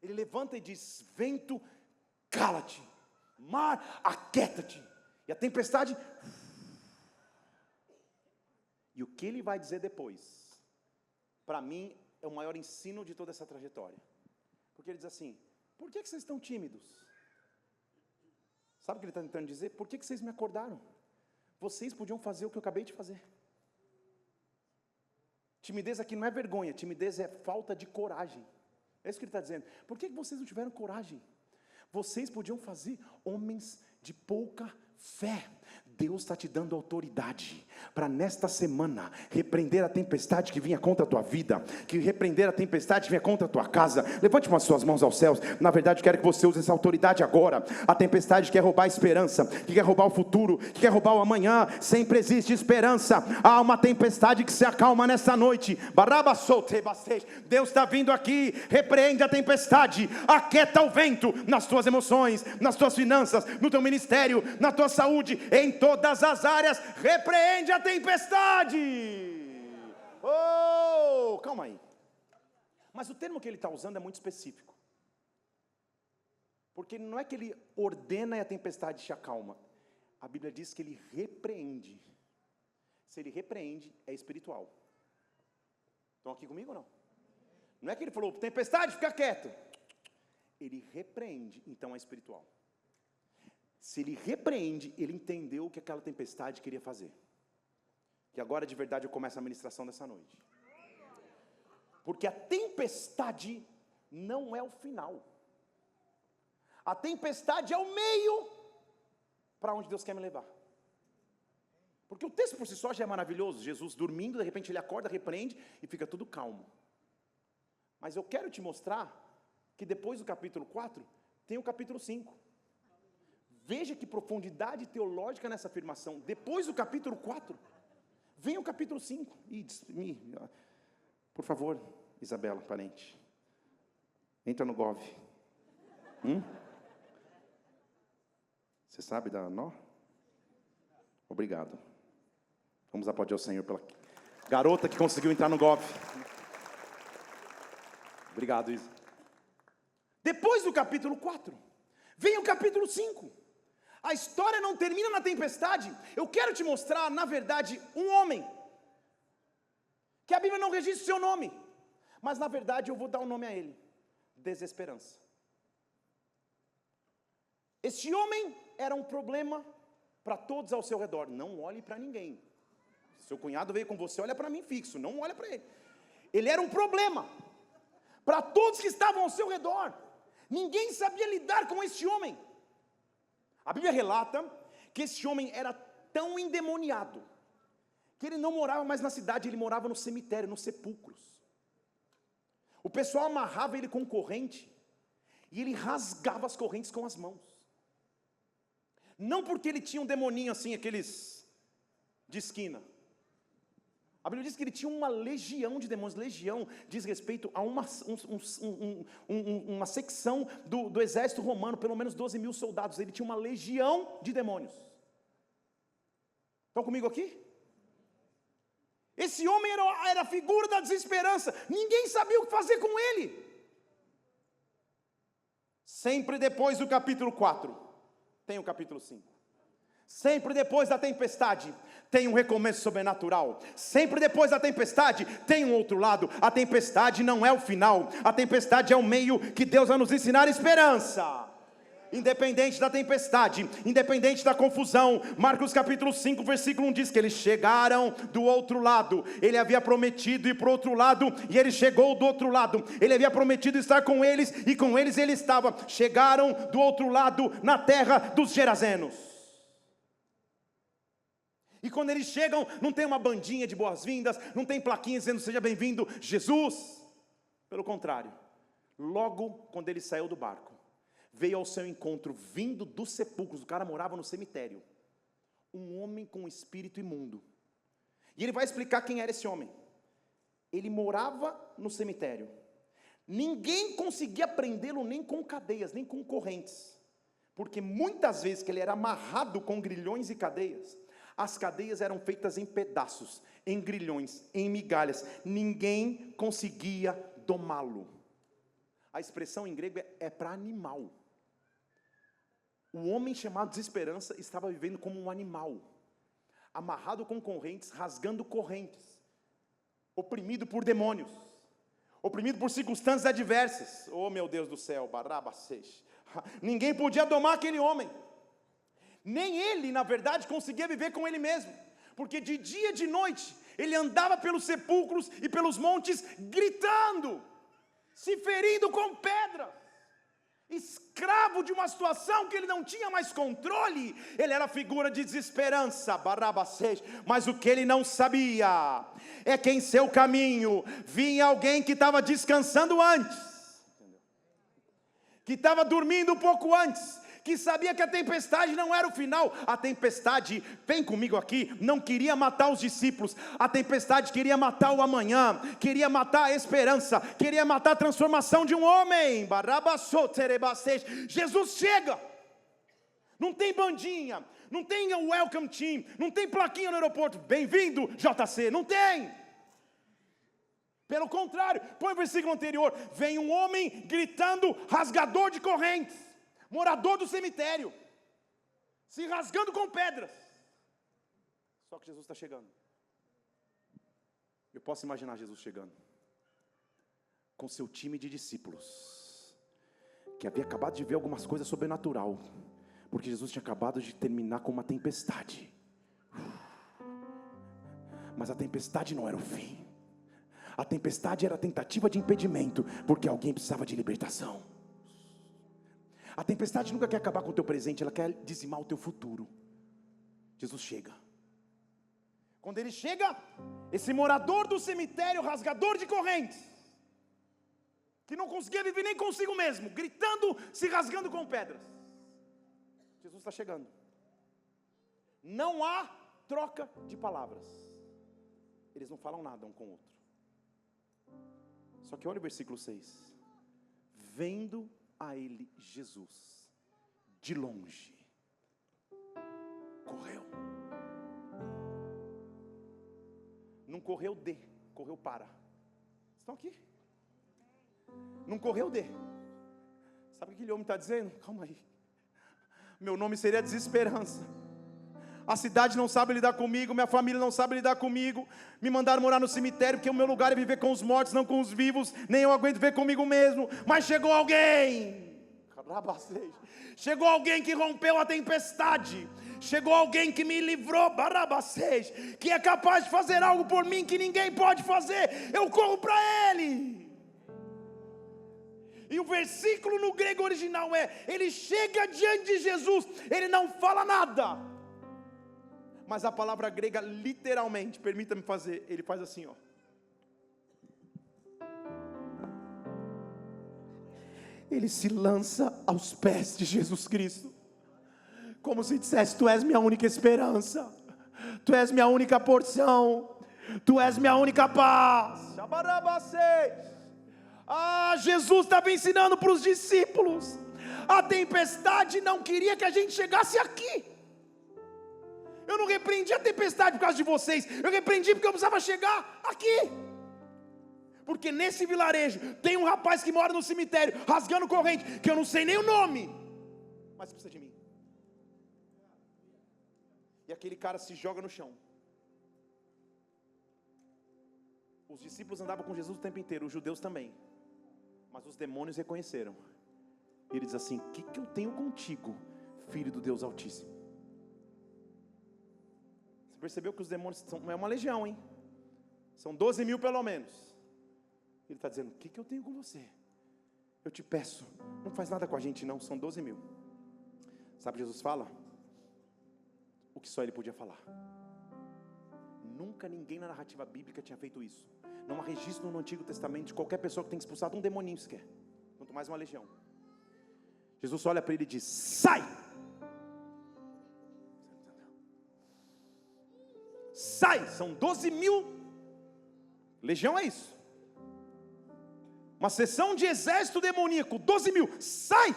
ele levanta e diz: vento, cala-te, mar, aquieta-te. E a tempestade E o que ele vai dizer depois, para mim, é o maior ensino de toda essa trajetória. Porque ele diz assim: por que vocês estão tímidos? Sabe o que ele está tentando dizer? Por que vocês me acordaram? Vocês podiam fazer o que eu acabei de fazer. Timidez aqui não é vergonha, timidez é falta de coragem. É isso que ele está dizendo. Por que vocês não tiveram coragem? Vocês podiam fazer, homens de pouca fé. Deus está te dando autoridade para nesta semana repreender a tempestade que vinha contra a tua vida, que repreender a tempestade que vinha contra a tua casa. Levante umas suas mãos aos céus. Na verdade, eu quero que você use essa autoridade agora. A tempestade que quer roubar a esperança, que quer roubar o futuro, que quer roubar o amanhã. Sempre existe esperança. Há uma tempestade que se acalma nesta noite. Deus está vindo aqui. Repreende a tempestade, aquieta o vento nas tuas emoções, nas tuas finanças, no teu ministério, na tua saúde, em todas as áreas. Repreende a tempestade. Oh, calma aí. Mas o termo que ele está usando é muito específico, porque não é que ele ordena e a tempestade se acalma. A Bíblia diz que ele repreende. Se ele repreende, é espiritual. Estão aqui comigo ou não? Não é que ele falou: tempestade, fica quieto. Ele repreende, então é espiritual. Se ele repreende, ele entendeu o que aquela tempestade queria fazer. Que agora de verdade eu começo a ministração dessa noite. Porque a tempestade não é o final. A tempestade é o meio para onde Deus quer me levar. Porque o texto por si só já é maravilhoso. Jesus dormindo, de repente ele acorda, repreende e fica tudo calmo. Mas eu quero te mostrar que depois do capítulo 4, tem o capítulo 5. Veja que profundidade teológica nessa afirmação. Depois do capítulo 4, vem o capítulo 5. Por favor, Isabela, parente, entra no Gov. Você sabe dar nó? Obrigado. Vamos aplaudir ao Senhor pela garota que conseguiu entrar no Gov. Obrigado, Isa. Depois do capítulo 4, vem o capítulo 5. A história não termina na tempestade. Eu quero te mostrar, na verdade, um homem, que a Bíblia não registra o seu nome, mas na verdade eu vou dar um nome a ele: desesperança. Este homem era um problema para todos ao seu redor. Não olhe para ninguém. Seu cunhado veio com você, olha para mim fixo, não olha para ele. Ele era um problema para todos que estavam ao seu redor. Ninguém sabia lidar com este homem. A Bíblia relata que esse homem era tão endemoniado, que ele não morava mais na cidade, ele morava no cemitério, nos sepulcros. O pessoal amarrava ele com corrente, e ele rasgava as correntes com as mãos. Não porque ele tinha um demoninho assim, aqueles de esquina. A Bíblia diz que ele tinha uma legião de demônios. Legião diz respeito a uma secção do exército romano, pelo menos 12 mil soldados. Ele tinha uma legião de demônios. Estão comigo aqui? Esse homem era a figura da desesperança. Ninguém sabia o que fazer com ele. Sempre depois do capítulo 4, tem o capítulo 5. Sempre depois da tempestade, tem um recomeço sobrenatural. Sempre depois da tempestade, tem um outro lado. A tempestade não é o final. A tempestade é o meio que Deus vai nos ensinar esperança. Independente da tempestade, independente da confusão. Marcos capítulo 5, versículo 1 diz que eles chegaram do outro lado. Ele havia prometido ir para o outro lado, e ele chegou do outro lado. Ele havia prometido estar com eles, e com eles ele estava. Chegaram do outro lado, na terra dos Gerazenos. E quando eles chegam, não tem uma bandinha de boas-vindas, não tem plaquinha dizendo seja bem-vindo, Jesus. Pelo contrário, logo quando ele saiu do barco, veio ao seu encontro, vindo dos sepulcros, o cara morava no cemitério, um homem com um espírito imundo. E ele vai explicar quem era esse homem. Ele morava no cemitério. Ninguém conseguia prendê-lo nem com cadeias, nem com correntes, porque muitas vezes que ele era amarrado com grilhões e cadeias, as cadeias eram feitas em pedaços, em grilhões, em migalhas. Ninguém conseguia domá-lo. A expressão em grego é para animal. O homem chamado desesperança estava vivendo como um animal. amarrado com correntes, rasgando correntes, oprimido por demônios, oprimido por circunstâncias adversas. Oh meu Deus do céu, Barabasseis. Ninguém podia domar aquele homem, nem ele na verdade conseguia viver com ele mesmo, porque de dia e de noite, ele andava pelos sepulcros e pelos montes, gritando, se ferindo com pedras, escravo de uma situação que ele não tinha mais controle. Ele era figura de desesperança, Barabasseis. Mas o que ele não sabia é que em seu caminho vinha alguém que estava descansando antes, que estava dormindo um pouco antes, que sabia que a tempestade não era o final. A tempestade, vem comigo aqui, não queria matar os discípulos. A tempestade queria matar o amanhã, queria matar a esperança, queria matar a transformação de um homem. Jesus chega, não tem bandinha, não tem welcome team, não tem plaquinha no aeroporto, bem-vindo JC, não tem. Pelo contrário, põe o versículo anterior, vem um homem gritando, rasgador de correntes, morador do cemitério, se rasgando com pedras. Só que Jesus está chegando. Eu posso imaginar Jesus chegando com seu time de discípulos, que havia acabado de ver algumas coisas sobrenatural, porque Jesus tinha acabado de terminar com uma tempestade. Mas a tempestade não era o fim. A tempestade era a tentativa de impedimento, porque alguém precisava de libertação. A tempestade nunca quer acabar com o teu presente, ela quer dizimar o teu futuro. Jesus chega. Quando ele chega, esse morador do cemitério, rasgador de correntes, que não conseguia viver nem consigo mesmo, gritando, se rasgando com pedras, Jesus está chegando. Não há troca de palavras. Eles não falam nada um com o outro. Só que olha o versículo 6. Vendo a ele Jesus de longe, correu. Não correu correu para. Estão aqui? Não correu Sabe o que aquele homem está dizendo? Calma aí. Meu nome seria desesperança. A cidade não sabe lidar comigo, minha família não sabe lidar comigo. Me mandaram morar no cemitério, porque o meu lugar é viver com os mortos, não com os vivos. Nem eu aguento ver comigo mesmo. Mas chegou alguém. Chegou alguém que rompeu a tempestade. Chegou alguém que me livrou, Barabasseis, que é capaz de fazer algo por mim que ninguém pode fazer. Eu corro para ele. E o versículo no grego original é: ele chega diante de Jesus, ele não fala nada. Mas a palavra grega literalmente, permita-me fazer, ele faz assim, ó. Ele se lança aos pés de Jesus Cristo, como se dissesse: tu és minha única esperança, tu és minha única porção, tu és minha única paz. Jesus estava ensinando para os discípulos. A tempestade não queria que a gente chegasse aqui. Eu não repreendi a tempestade por causa de vocês, eu repreendi porque eu precisava chegar aqui. Porque nesse vilarejo tem um rapaz que mora no cemitério, rasgando corrente, que eu não sei nem o nome, mas precisa de mim. E aquele cara se joga no chão. Os discípulos andavam com Jesus o tempo inteiro, os judeus também, mas os demônios reconheceram. E ele diz assim: o que eu tenho contigo, filho do Deus Altíssimo? Você percebeu que os demônios é uma legião, hein? São 12 mil pelo menos. Ele está dizendo: o que eu tenho com você? Eu te peço, não faz nada com a gente não, são 12 mil. Sabe o que Jesus fala? O que só ele podia falar. Nunca ninguém na narrativa bíblica tinha feito isso. Não há registro no Antigo Testamento de qualquer pessoa que tenha expulsado um demoninho sequer, quanto mais uma legião. Jesus olha para ele e diz: sai! Sai! São 12 mil. Legião é isso. Uma seção de exército demoníaco, 12 mil, sai!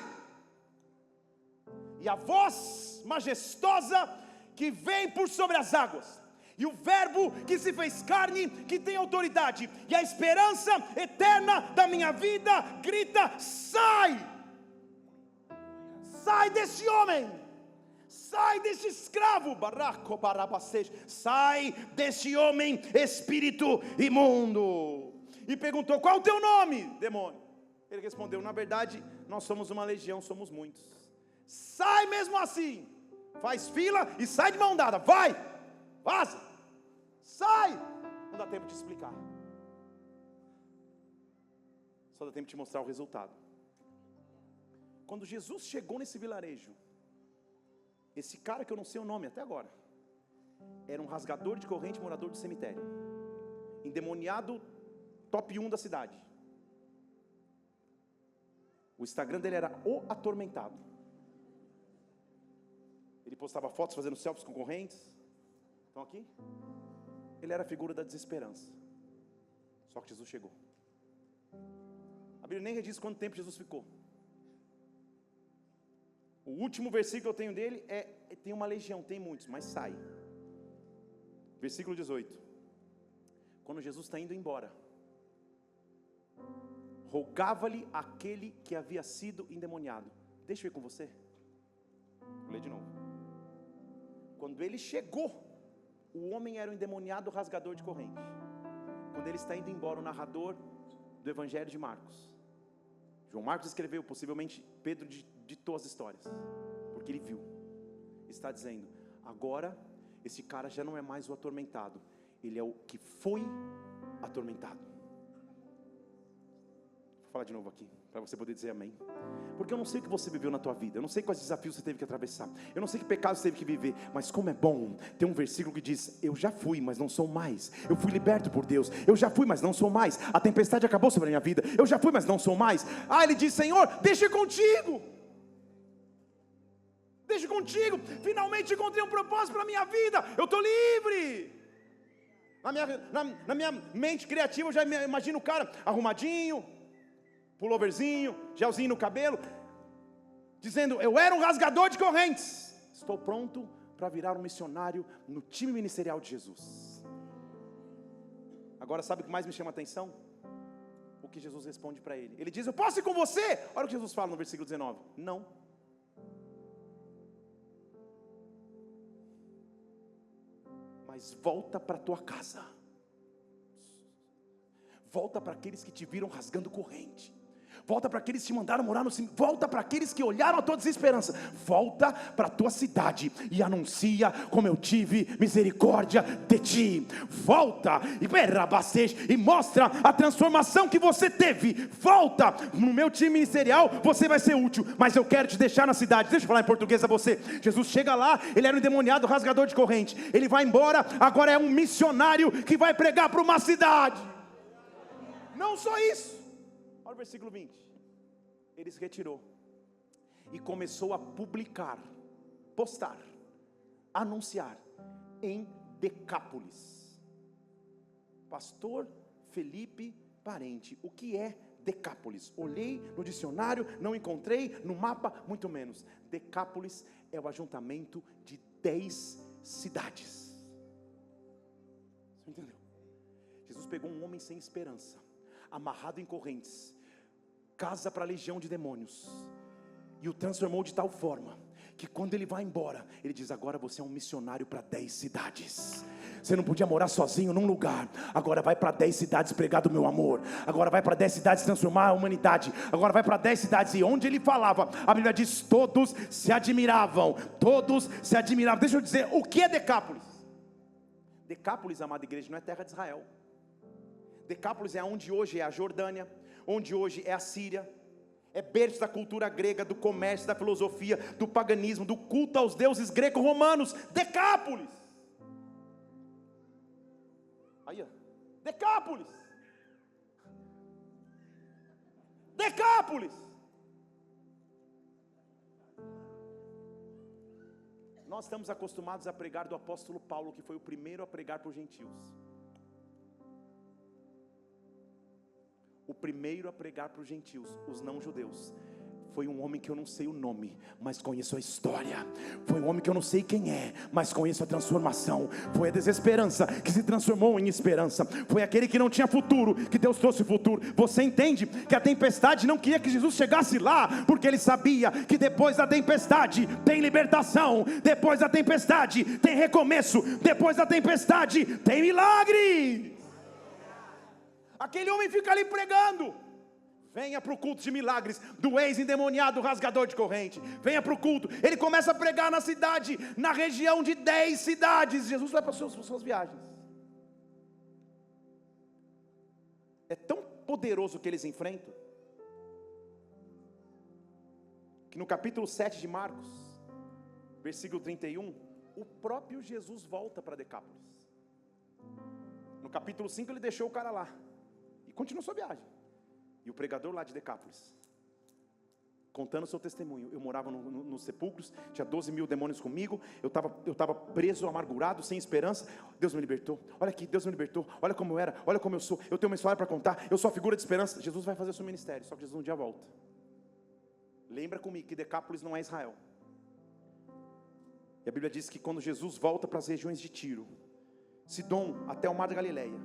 E a voz majestosa que vem por sobre as águas, e o verbo que se fez carne, que tem autoridade, e a esperança eterna da minha vida, grita: sai! Sai desse homem! sai desse escravo, sai desse homem, espírito imundo. E perguntou: qual o teu nome, demônio? Ele respondeu: na verdade, nós somos uma legião, somos muitos. Sai mesmo assim, faz fila e sai de mão dada, vai, vaza, sai. Não dá tempo de explicar, só dá tempo de mostrar o resultado. Quando Jesus chegou nesse vilarejo, esse cara que eu não sei o nome até agora, era um rasgador de corrente, morador de cemitério, endemoniado, top 1 da cidade. O Instagram dele era O Atormentado. Ele postava fotos fazendo selfies com correntes. Estão aqui? Ele era a figura da desesperança. Só que Jesus chegou. A Bíblia nem rediz quanto tempo Jesus ficou. O último versículo que eu tenho dele tem uma legião, tem muitos, mas sai. Versículo 18. Quando Jesus está indo embora, rogava-lhe aquele que havia sido endemoniado. Deixa eu ir com você. Vou ler de novo. Quando ele chegou, o homem era um endemoniado rasgador de corrente. Quando ele está indo embora, o narrador do Evangelho de Marcos, João Marcos escreveu, possivelmente Pedro ditou as histórias, porque ele viu. Está dizendo: agora esse cara já não é mais o atormentado, ele é o que foi atormentado. Vou falar de novo aqui, para você poder dizer amém. Porque eu não sei o que você viveu na tua vida, eu não sei quais desafios você teve que atravessar, eu não sei que pecados você teve que viver, mas como é bom ter um versículo que diz: eu já fui, mas não sou mais. Eu fui liberto por Deus, eu já fui, mas não sou mais. A tempestade acabou sobre a minha vida, eu já fui, mas não sou mais. Ele diz: Senhor, deixa contigo. Deixa contigo, finalmente encontrei um propósito para a minha vida, eu estou livre. Na minha mente criativa, eu já imagino o cara arrumadinho, pulloverzinho, gelzinho no cabelo, dizendo: eu era um rasgador de correntes, estou pronto para virar um missionário no time ministerial de Jesus. Agora sabe o que mais me chama a atenção? O que Jesus responde para ele. Ele diz: eu posso ir com você? Olha o que Jesus fala no versículo 19: não. Mas volta para a tua casa, volta para aqueles que te viram rasgando corrente, volta para aqueles que te mandaram morar no cemitério, volta para aqueles que olharam a tua desesperança, volta para a tua cidade e anuncia como eu tive misericórdia de ti. Volta e mostra a transformação que você teve. Volta, no meu time ministerial você vai ser útil, mas eu quero te deixar na cidade. Deixa eu falar em português a você. Jesus chega lá, ele era um endemoniado rasgador de corrente, ele vai embora, agora é um missionário que vai pregar para uma cidade. Não só isso, olha o versículo 20. Ele se retirou e começou a publicar, postar, anunciar em Decápolis. Pastor Felipe Parente, o que é Decápolis? Olhei no dicionário, não encontrei, no mapa muito menos. Decápolis é o ajuntamento de 10 cidades. Você entendeu? Jesus pegou um homem sem esperança, amarrado em correntes, casa para a legião de demônios, e o transformou de tal forma que quando ele vai embora, ele diz: agora você é um missionário para 10 cidades. Você não podia morar sozinho num lugar, agora vai para 10 cidades pregar do meu amor, agora vai para 10 cidades transformar a humanidade, agora vai para 10 cidades. E onde ele falava, a Bíblia diz: todos se admiravam, todos se admiravam. Deixa eu dizer, o que é Decápolis? Decápolis, amada igreja, não é terra de Israel. Decápolis é onde hoje é a Jordânia, onde hoje é a Síria, é berço da cultura grega, do comércio, da filosofia, do paganismo, do culto aos deuses greco-romanos. Decápolis. Aí, ó. Decápolis. Decápolis. Nós estamos acostumados a pregar do apóstolo Paulo, que foi o primeiro a pregar para os gentios. O primeiro a pregar para os gentios, os não judeus. Foi um homem que eu não sei o nome, mas conheço a história. Foi um homem que eu não sei quem é, mas conheço a transformação. Foi a desesperança que se transformou em esperança. Foi aquele que não tinha futuro, que Deus trouxe futuro. Você entende que a tempestade não queria que Jesus chegasse lá, porque ele sabia que depois da tempestade tem libertação, depois da tempestade tem recomeço, depois da tempestade tem milagre. Aquele homem fica ali pregando: venha para o culto de milagres, do ex-endemoniado rasgador de corrente. Venha para o culto. Ele começa a pregar na cidade, na região de 10 cidades. Jesus vai para as suas viagens. É tão poderoso o que eles enfrentam, que no capítulo 7 de Marcos, versículo 31, o próprio Jesus volta para Decápolis. No capítulo 5 ele deixou o cara lá e continuou sua viagem. E o pregador lá de Decápolis, contando o seu testemunho: eu morava nos sepulcros, tinha 12 mil demônios comigo, eu estava preso, amargurado, sem esperança. Deus me libertou, olha aqui, Deus me libertou, olha como eu era, olha como eu sou, eu tenho uma história para contar, eu sou a figura de esperança. Jesus vai fazer o seu ministério, só que Jesus um dia volta. Lembra comigo que Decápolis não é Israel. E a Bíblia diz que quando Jesus volta para as regiões de Tiro, Sidom, até o mar da Galileia,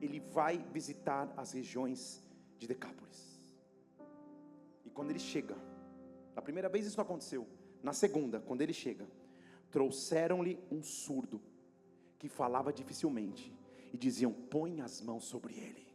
ele vai visitar as regiões de Decápolis. E quando ele chega, na primeira vez isso não aconteceu, na segunda, quando ele chega, trouxeram-lhe um surdo, que falava dificilmente, e diziam: põe as mãos sobre ele.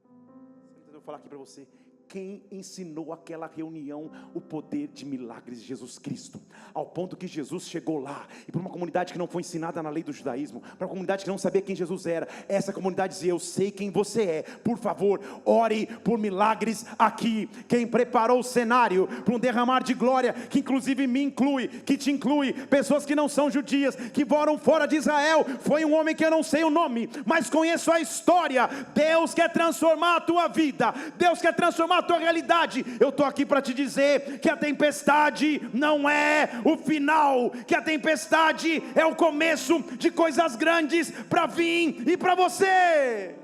Você entendeu? Eu vou falar aqui para você: quem ensinou aquela reunião o poder de milagres de Jesus Cristo, ao ponto que Jesus chegou lá, e para uma comunidade que não foi ensinada na lei do judaísmo, para uma comunidade que não sabia quem Jesus era, essa comunidade dizia: eu sei quem você é, por favor, ore por milagres aqui. Quem preparou o cenário para um derramar de glória, que inclusive me inclui, que te inclui, pessoas que não são judias, que moram fora de Israel, foi um homem que eu não sei o nome, mas conheço a história. Deus quer transformar a tua vida, Deus quer transformar a tua realidade. Eu estou aqui para te dizer que a tempestade não é o final, que a tempestade é o começo de coisas grandes para vir e para você.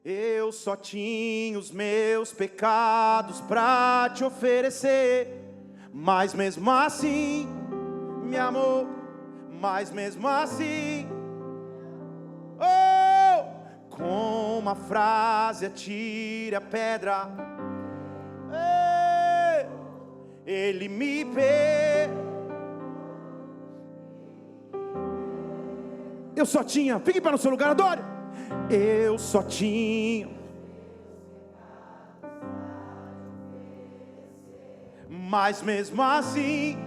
Eu só tinha os meus pecados para te oferecer, mas mesmo assim me amou, mas mesmo assim, com uma frase atire a pedra, ele me eu só tinha, fique para no seu lugar, adore. Eu só tinha, mas mesmo assim,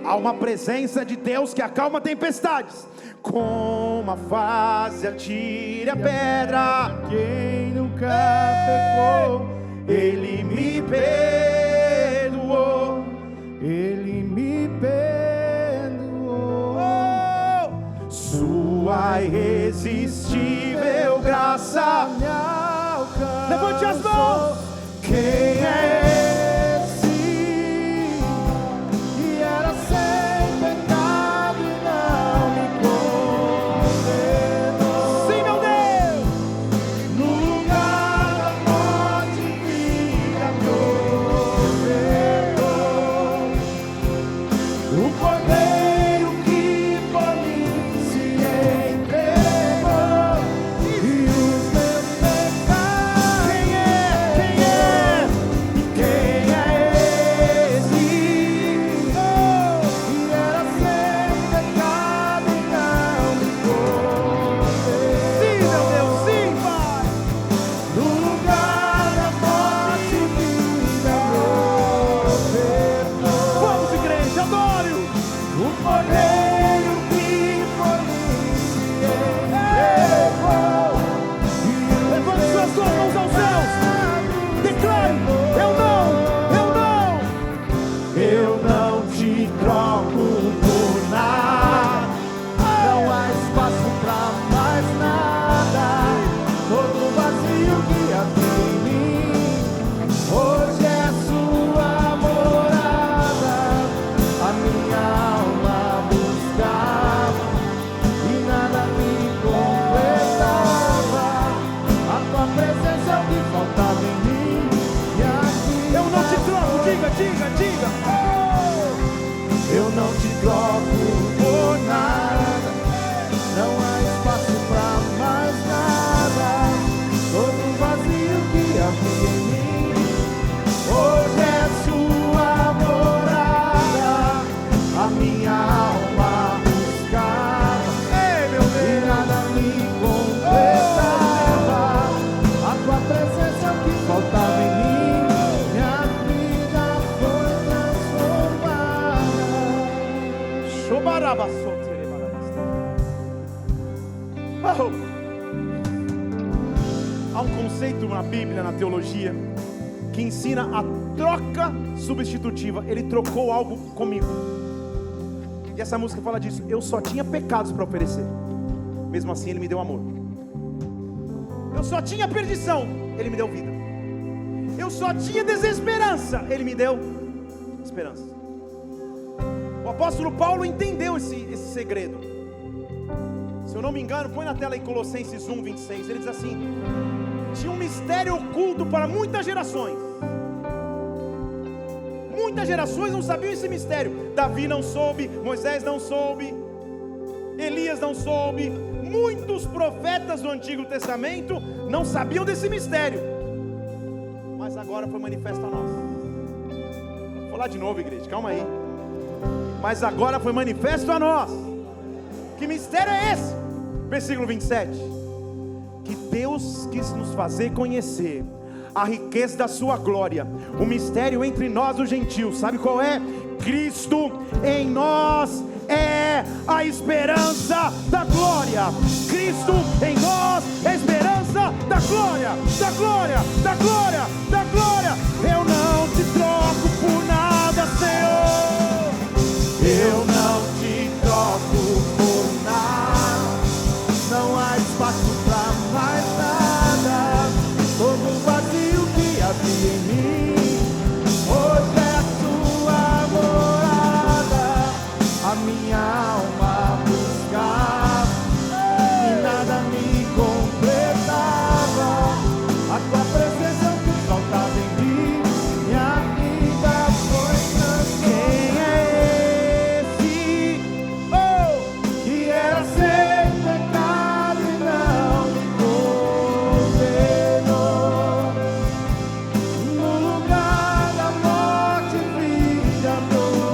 há uma presença de Deus que acalma tempestades. Com uma frase atire a pedra. Quem nunca pecou, ele me perdoou. Ele me perdoou. Sua irresistível graça me alcançou. Levante as mãos. Quem é Oh. Há um conceito na Bíblia, na teologia, que ensina a troca substitutiva. Ele trocou algo comigo. E essa música fala disso. Eu só tinha pecados para oferecer, mesmo assim Ele me deu amor. Eu só tinha perdição, Ele me deu vida. Eu só tinha desesperança, Ele me deu esperança. O apóstolo Paulo entendeu esse segredo. Se eu não me engano, põe na tela aí Colossenses 1:26. Ele diz assim: tinha um mistério oculto para muitas gerações. Muitas gerações não sabiam esse mistério. Davi não soube, Moisés não soube, Elias não soube. Muitos profetas do Antigo Testamento não sabiam desse mistério, mas agora foi manifesto a nós. Vou falar de novo, igreja, calma aí. Mas agora foi manifesto a nós. Que mistério é esse? Versículo 27. Que Deus quis nos fazer conhecer a riqueza da sua glória, o mistério entre nós os gentios. Sabe qual é? Cristo em nós é a esperança da glória. Cristo em nós é a esperança da glória, da glória, da glória, da glória. Eu não te troco por nada, Senhor. Eu não te troco por nada. Não há espaço pra mais nada. Todo vazio que havia em mim, hoje é a sua morada. A minha alma buscava e nada me completava. A tua presença que faltava em mim, minha vida foi transformada. Quem é esse, oh, que era sem pecado e não me condenou? No lugar da morte, vida profetou.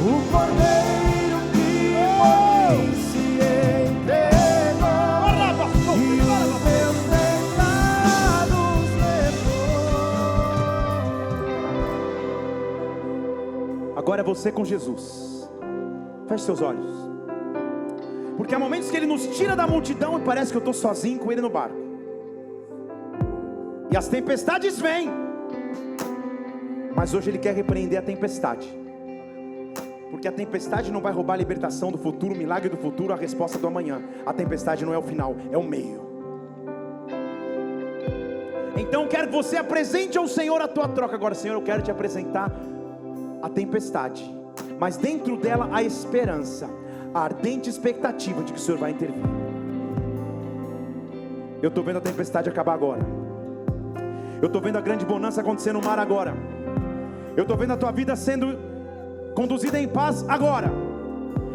O Cordeiro que por mim se entregou e os meus pecados levou. Agora é você com Jesus. Feche seus olhos. Porque há momentos que Ele nos tira da multidão e parece que eu estou sozinho com Ele no barco. E as tempestades vêm. Mas hoje Ele quer repreender a tempestade. Porque a tempestade não vai roubar a libertação do futuro, o milagre do futuro, a resposta do amanhã. A tempestade não é o final, é o meio. Então quero que você apresente ao Senhor a tua troca. Agora, Senhor, eu quero te apresentar a tempestade, mas dentro dela a esperança, a ardente expectativa de que o Senhor vai intervir. Eu estou vendo a tempestade acabar agora. Eu estou vendo a grande bonança acontecer no mar agora. Eu estou vendo a tua vida sendo conduzida em paz agora.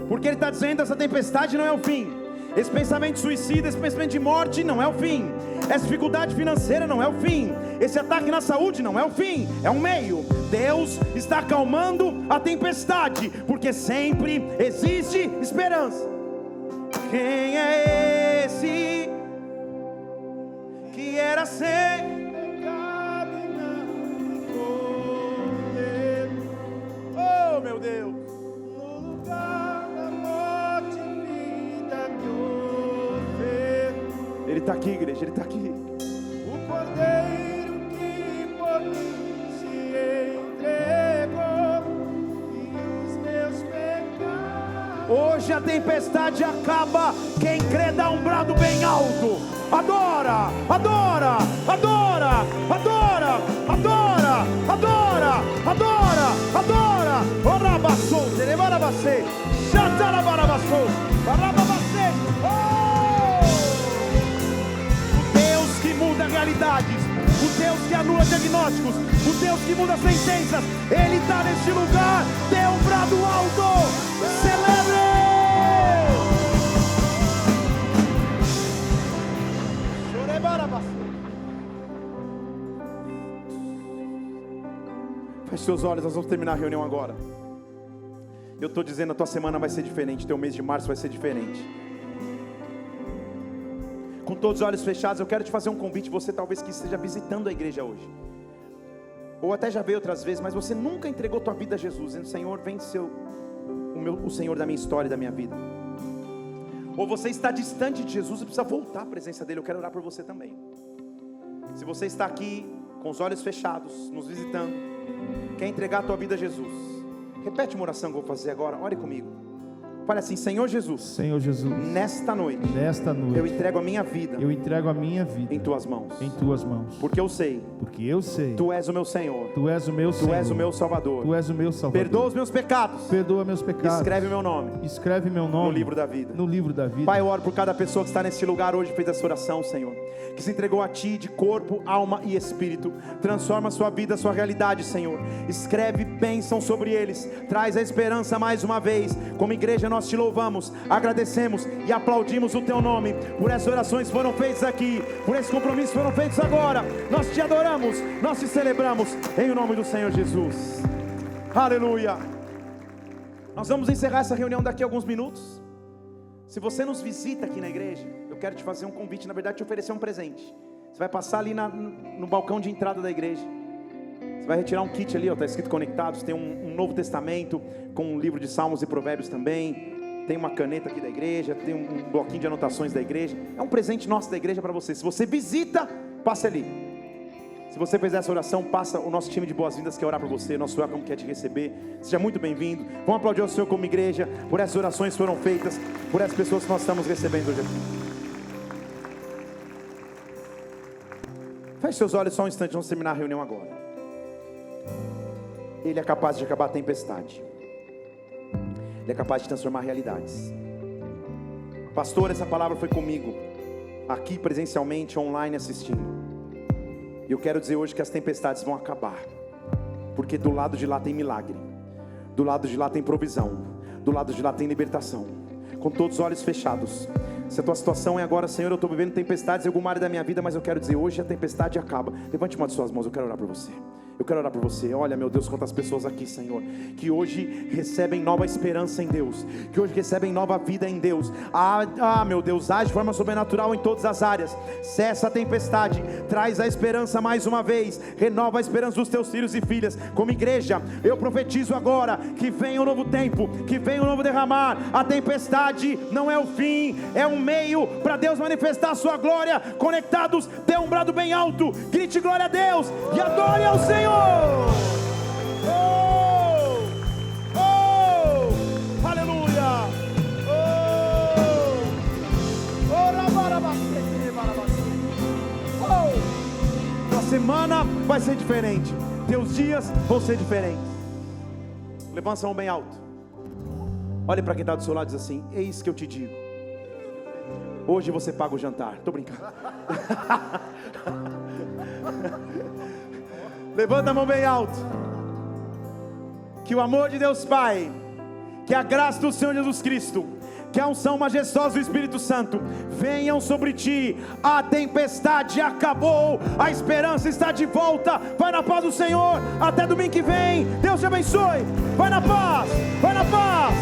Porque Ele está dizendo: essa tempestade não é o fim. Esse pensamento suicida, esse pensamento de morte não é o fim. Essa dificuldade financeira não é o fim. Esse ataque na saúde não é o fim, é um meio. Deus está acalmando a tempestade, porque sempre existe esperança. Quem é esse que era sem pecado e não condenou? Oh, meu Deus! No lugar da morte, vida me ofereceu. Ele está aqui, igreja, Ele está aqui. O Cordeiro que por mim se entregou e os meus pecados. Hoje a tempestade acaba. Quem crê dá um brado bem alto. Adora, adora, adora, adora, adora, adora, adora, adora. Orabassou, terebarabacê, chatarabarabassou, barababacê. O Deus que muda realidades, o Deus que anula diagnósticos, o Deus que muda sentenças, Ele está neste lugar. Dê um brado alto, celebre! Feche seus olhos, nós vamos terminar a reunião agora. Eu estou dizendo, a tua semana vai ser diferente, teu mês de março vai ser diferente. Com todos os olhos fechados, eu quero te fazer um convite. Você talvez que esteja visitando a igreja hoje, ou até já veio outras vezes, mas você nunca entregou tua vida a Jesus, dizendo: Senhor, vem o Senhor da minha história e da minha vida. Ou você está distante de Jesus e precisa voltar à presença dele. Eu quero orar por você também. Se você está aqui com os olhos fechados, nos visitando, quer entregar a tua vida a Jesus, repete uma oração que eu vou fazer agora. Ore comigo. Fale assim: Senhor Jesus,
Senhor Jesus,
nesta noite eu entrego a minha vida em tuas mãos, porque eu sei tu és o meu Senhor, tu és o meu Salvador, perdoa os meus pecados, escreve meu nome no livro da vida. Pai, eu oro por cada pessoa que está nesse lugar hoje, fez essa oração, Senhor, que se entregou a Ti de corpo, alma e espírito. Transforma a sua vida, a sua realidade, Senhor. Escreve bênção sobre eles, traz a esperança mais uma vez. Como igreja nós Te louvamos, agradecemos e aplaudimos o Teu nome, por essas orações que foram feitas aqui, por esses compromissos que foram feitos agora. Nós Te adoramos, nós Te celebramos, em o nome do Senhor Jesus. Aleluia. Nós vamos encerrar essa reunião daqui a alguns minutos. Se você nos visita aqui na igreja, eu quero te fazer um convite, na verdade te oferecer um presente. Você vai passar ali no balcão de entrada da igreja. Você vai retirar um kit ali, está escrito Conectados. Tem um Novo Testamento com um livro de Salmos e Provérbios também. Tem uma caneta aqui da igreja, tem um bloquinho de anotações da igreja. É um presente nosso da igreja para você. Se você visita, passe ali. Se você fizer essa oração, passa o nosso time de boas-vindas quer orar por você. Nosso welcome quer te receber. Seja muito bem-vindo. Vamos aplaudir o Senhor como igreja por essas orações que foram feitas, por essas pessoas que nós estamos recebendo hoje aqui. Feche seus olhos só um instante, vamos terminar a reunião agora. Ele é capaz de acabar a tempestade. Ele é capaz de transformar realidades. Pastor, essa palavra foi comigo, aqui presencialmente, online assistindo. E eu quero dizer hoje que as tempestades vão acabar, porque do lado de lá tem milagre, do lado de lá tem provisão, do lado de lá tem libertação. Com todos os olhos fechados, se a tua situação é agora: Senhor, eu estou vivendo tempestades em alguma área da minha vida, mas eu quero dizer, hoje a tempestade acaba. Levante uma de suas mãos, eu quero orar por você. Eu quero orar por você. Olha, meu Deus, quantas pessoas aqui, Senhor, que hoje recebem nova esperança em Deus, que hoje recebem nova vida em Deus. Meu Deus, age de forma sobrenatural em todas as áreas. Cessa a tempestade, traz a esperança mais uma vez, renova a esperança dos teus filhos e filhas. Como igreja, eu profetizo agora que venha um novo tempo, que venha um novo derramar. A tempestade não é o fim, é um meio para Deus manifestar a sua glória. Conectados, dê um brado bem alto, grite glória a Deus e adore ao Senhor. Aleluia. Tua semana vai ser diferente, teus dias vão ser diferentes. Levanta a mão bem alto. Olhe para quem está do seu lado e diz assim: eis que eu te digo, hoje você paga o jantar. Estou brincando. Levanta a mão bem alto. Que o amor de Deus Pai, que a graça do Senhor Jesus Cristo, que a unção majestosa do Espírito Santo venham sobre ti. A tempestade acabou, a esperança está de volta. Vai na paz do Senhor, até domingo que vem. Deus te abençoe. Vai na paz, vai na paz.